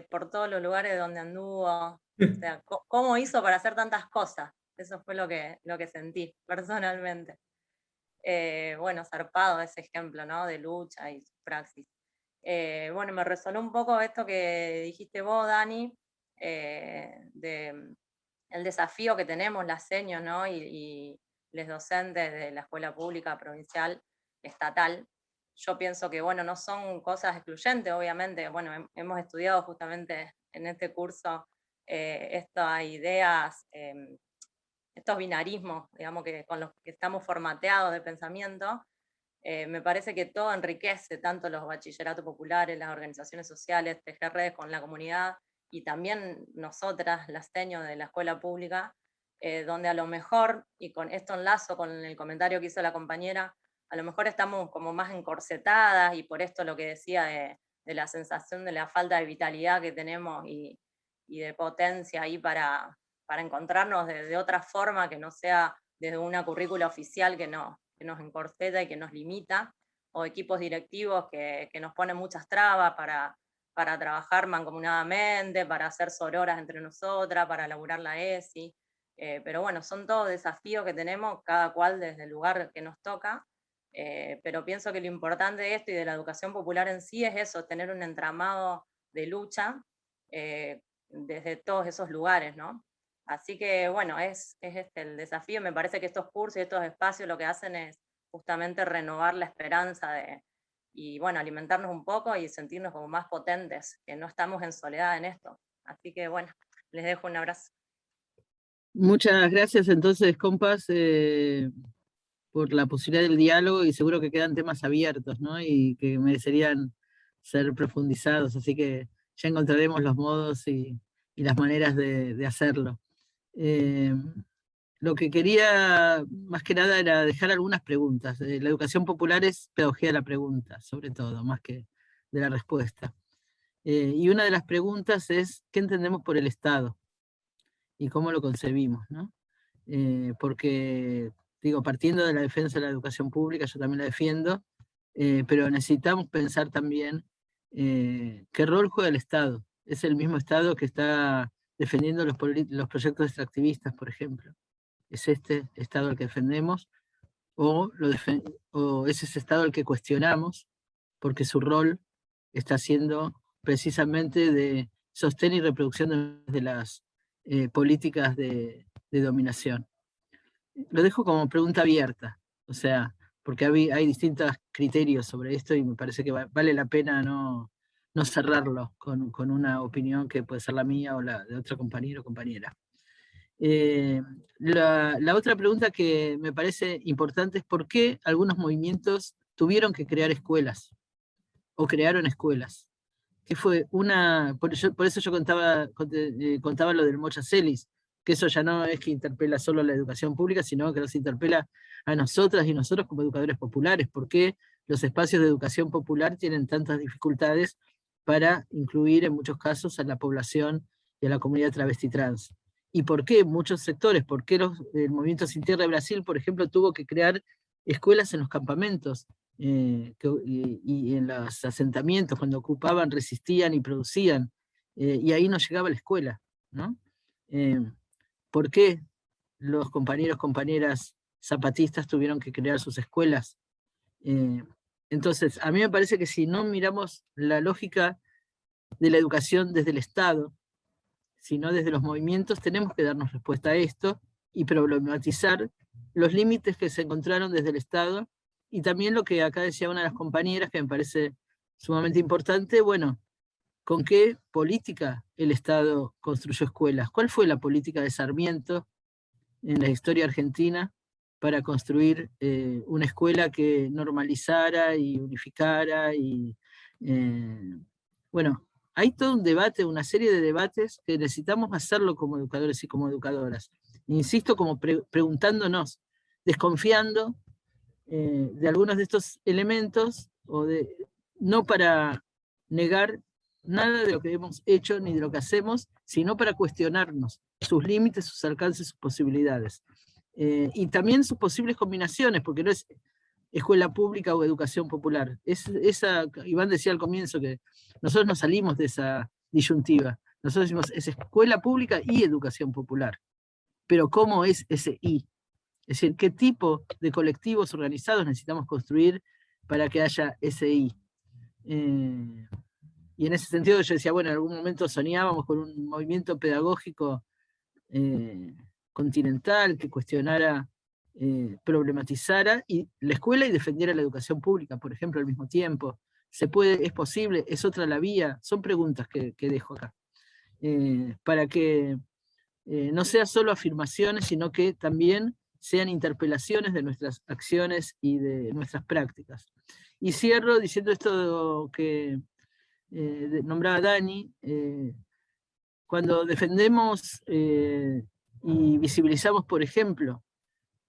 por todos los lugares donde anduvo. O sea, ¿cómo hizo para hacer tantas cosas? Eso fue lo que sentí personalmente. Bueno, zarpado ese ejemplo, ¿no? De lucha y su praxis. Bueno, me resonó un poco esto que dijiste vos, Dani, de el desafío que tenemos las seños, ¿no? Y los docentes de la escuela pública, provincial, estatal. Yo pienso que, bueno, no son cosas excluyentes, obviamente. Bueno, hemos estudiado justamente en este curso estas ideas, estos binarismos, digamos, que con los que estamos formateados de pensamiento. Me parece que todo enriquece, tanto los bachilleratos populares, las organizaciones sociales, tejer redes con la comunidad, y también nosotras, las seños de la escuela pública, donde a lo mejor, y con esto enlazo con el comentario que hizo la compañera, a lo mejor estamos como más encorsetadas, y por esto lo que decía de la sensación de la falta de vitalidad que tenemos y de potencia ahí para encontrarnos de otra forma que no sea desde una currícula oficial que nos encorseta y que nos limita, o equipos directivos que nos ponen muchas trabas para trabajar mancomunadamente, para hacer sororas entre nosotras, para elaborar la ESI. Pero bueno, son todos desafíos que tenemos, cada cual desde el lugar que nos toca. Pero pienso que lo importante de esto y de la educación popular en sí es eso, tener un entramado de lucha desde todos esos lugares, ¿no? Así que bueno, es el desafío. Me parece que estos cursos y estos espacios lo que hacen es justamente renovar la esperanza y bueno, alimentarnos un poco y sentirnos como más potentes, que no estamos en soledad en esto. Así que bueno, les dejo un abrazo. Muchas gracias entonces, compas. por la posibilidad del diálogo, y seguro que quedan temas abiertos, ¿no? Y que merecerían ser profundizados, así que ya encontraremos los modos y las maneras de hacerlo. Lo que quería más que nada era dejar algunas preguntas. La educación popular es pedagogía de la pregunta, sobre todo, más que de la respuesta. Y una de las preguntas es, ¿qué entendemos por el Estado? Y cómo lo concebimos, ¿no? Porque, digo, partiendo de la defensa de la educación pública, yo también la defiendo, pero necesitamos pensar también qué rol juega el Estado. Es el mismo Estado que está defendiendo los proyectos extractivistas, por ejemplo. ¿Es este Estado el que defendemos? ¿O es ese Estado el que cuestionamos porque su rol está siendo precisamente de sostén y reproducción de las políticas de dominación? Lo dejo como pregunta abierta, o sea, porque hay distintos criterios sobre esto y me parece que vale la pena no cerrarlo con una opinión que puede ser la mía o la de otro compañero o compañera. La otra pregunta que me parece importante es por qué algunos movimientos tuvieron que crear escuelas, o crearon escuelas. Que fue por eso yo contaba lo del Mocha Celis, que eso ya no es que interpela solo a la educación pública, sino que nos interpela a nosotras y nosotros como educadores populares. ¿Por qué los espacios de educación popular tienen tantas dificultades para incluir en muchos casos a la población y a la comunidad travesti trans? ¿Y por qué muchos sectores? ¿Por qué el Movimiento Sin Tierra de Brasil, por ejemplo, tuvo que crear escuelas en los campamentos y en los asentamientos? Cuando ocupaban, resistían y producían, y ahí no llegaba la escuela, ¿no? ¿Por qué los compañeros, compañeras zapatistas tuvieron que crear sus escuelas? Entonces, a mí me parece que si no miramos la lógica de la educación desde el Estado, sino desde los movimientos, tenemos que darnos respuesta a esto y problematizar los límites que se encontraron desde el Estado, y también lo que acá decía una de las compañeras, que me parece sumamente importante, bueno, ¿con qué política el Estado construyó escuelas? ¿Cuál fue la política de Sarmiento en la historia argentina para construir una escuela que normalizara y unificara? Bueno, hay todo un debate, una serie de debates que necesitamos hacerlo como educadores y como educadoras. Insisto, como preguntándonos, desconfiando de algunos de estos elementos, no para negar nada de lo que hemos hecho ni de lo que hacemos, sino para cuestionarnos sus límites, sus alcances, sus posibilidades. Y también sus posibles combinaciones, porque no es escuela pública o educación popular. Iván decía al comienzo que nosotros no salimos de esa disyuntiva. Nosotros decimos, es escuela pública y educación popular. Pero ¿cómo es ese y? Es decir, ¿qué tipo de colectivos organizados necesitamos construir para que haya ese y? Y en ese sentido yo decía, bueno, en algún momento soñábamos con un movimiento pedagógico continental que cuestionara, problematizara y la escuela y defendiera la educación pública, por ejemplo, al mismo tiempo. ¿Se puede? ¿Es posible? ¿Es otra la vía? Son preguntas que dejo acá. Para que no sea solo afirmaciones, sino que también sean interpelaciones de nuestras acciones y de nuestras prácticas. Y cierro diciendo esto que nombraba Dani. Cuando defendemos y visibilizamos, por ejemplo,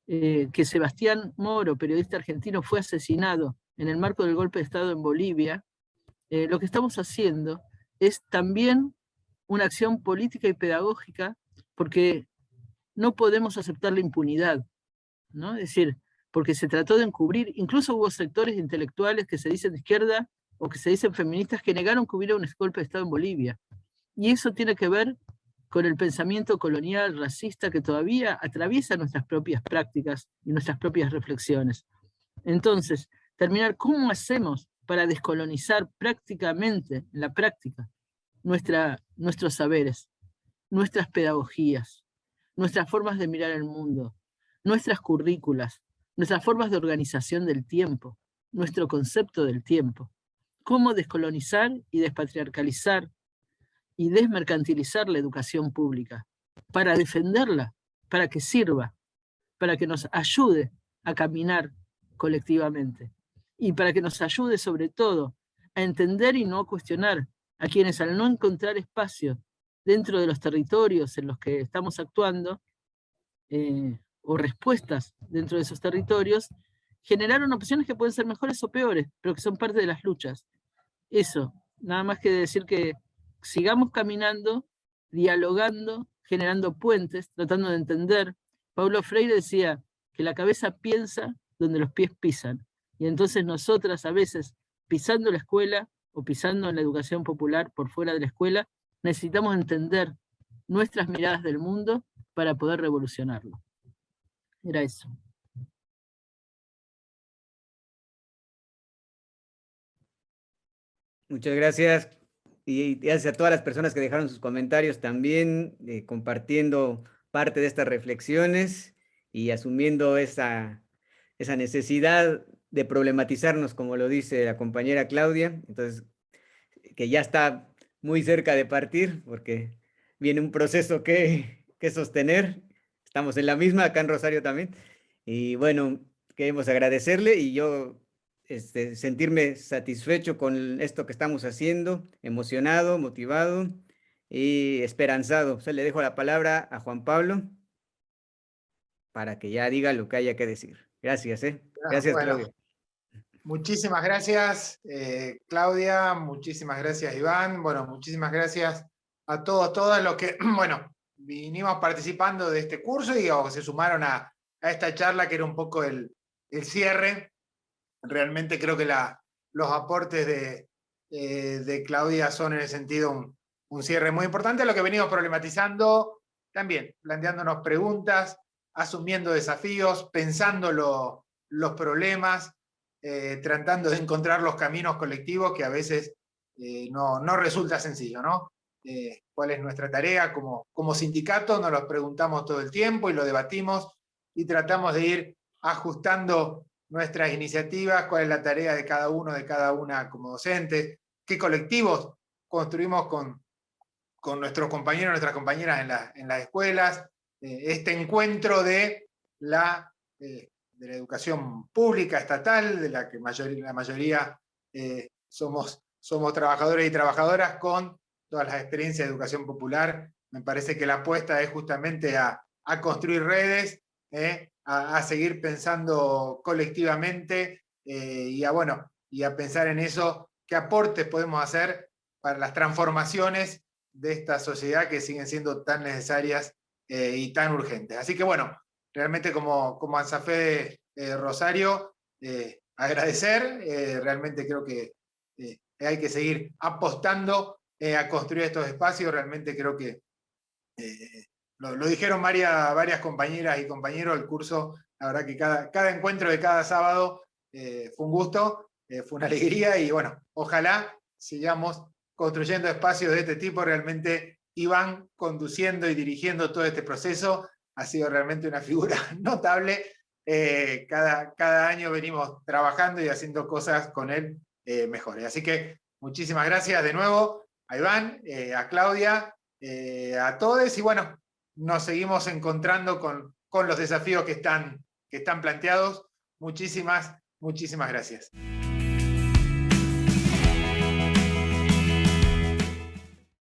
que Sebastián Moro, periodista argentino, fue asesinado en el marco del golpe de Estado en Bolivia, lo que estamos haciendo es también una acción política y pedagógica, porque no podemos aceptar la impunidad, ¿no? Es decir, porque se trató de encubrir, incluso hubo sectores intelectuales que se dicen de izquierda o que se dicen feministas que negaron que hubiera un golpe de Estado en Bolivia. Y eso tiene que ver con el pensamiento colonial, racista, que todavía atraviesa nuestras propias prácticas y nuestras propias reflexiones. Entonces, terminar, ¿cómo hacemos para descolonizar prácticamente, en la práctica, nuestros saberes, nuestras pedagogías, nuestras formas de mirar el mundo, nuestras currículas, nuestras formas de organización del tiempo, nuestro concepto del tiempo? ¿Cómo descolonizar y despatriarcalizar y desmercantilizar la educación pública para defenderla, para que sirva, para que nos ayude a caminar colectivamente. Y para que nos ayude sobre todo a entender y no a cuestionar a quienes al no encontrar espacio dentro de los territorios en los que estamos actuando, o respuestas dentro de esos territorios, generaron opciones que pueden ser mejores o peores, pero que son parte de las luchas. Eso, nada más que decir que sigamos caminando, dialogando, generando puentes, tratando de entender. Paulo Freire decía que la cabeza piensa donde los pies pisan, y entonces nosotras a veces, pisando la escuela o pisando en la educación popular por fuera de la escuela, necesitamos entender nuestras miradas del mundo para poder revolucionarlo. Era eso. Muchas gracias. Y gracias a todas las personas que dejaron sus comentarios también, compartiendo parte de estas reflexiones y asumiendo esa necesidad de problematizarnos, como lo dice la compañera Claudia. Entonces, que ya está muy cerca de partir, porque viene un proceso que sostener. Estamos en la misma, acá en Rosario también. Y bueno, queremos agradecerle y yo sentirme satisfecho con esto que estamos haciendo, emocionado, motivado y esperanzado. O sea, le dejo la palabra a Juan Pablo para que ya diga lo que haya que decir. Gracias, Gracias, Bueno, Claudia. muchísimas gracias, Claudia, muchísimas gracias, Iván. Bueno, muchísimas gracias a todos los que, bueno, vinimos participando de este curso y se sumaron a esta charla que era un poco el cierre. Realmente creo que los aportes de Claudia son en ese sentido un cierre muy importante a lo que venimos problematizando, también planteándonos preguntas, asumiendo desafíos, pensando los problemas, tratando de encontrar los caminos colectivos que a veces no resulta sencillo, ¿no? ¿Cuál es nuestra tarea como sindicato? Nos lo preguntamos todo el tiempo y lo debatimos y tratamos de ir ajustando nuestras iniciativas, cuál es la tarea de cada uno, de cada una como docente, qué colectivos construimos con nuestros compañeros, nuestras compañeras en las escuelas, este encuentro de la educación pública, estatal, de la que la mayoría somos trabajadores y trabajadoras, con todas las experiencias de educación popular. Me parece que la apuesta es justamente a construir redes, a seguir pensando colectivamente y a pensar en eso, qué aportes podemos hacer para las transformaciones de esta sociedad que siguen siendo tan necesarias y tan urgentes. Así que bueno, realmente como ANSAFE Rosario, agradecer, realmente creo que hay que seguir apostando a construir estos espacios. Realmente creo que lo dijeron varias compañeras y compañeros del curso. La verdad que cada encuentro de cada sábado fue un gusto, fue una alegría, y bueno, ojalá sigamos construyendo espacios de este tipo. Realmente Iván, conduciendo y dirigiendo todo este proceso, ha sido realmente una figura notable. Cada año venimos trabajando y haciendo cosas con él mejores. Así que muchísimas gracias de nuevo a Iván, a Claudia, a todos, y bueno, nos seguimos encontrando con los desafíos que están planteados. Muchísimas gracias.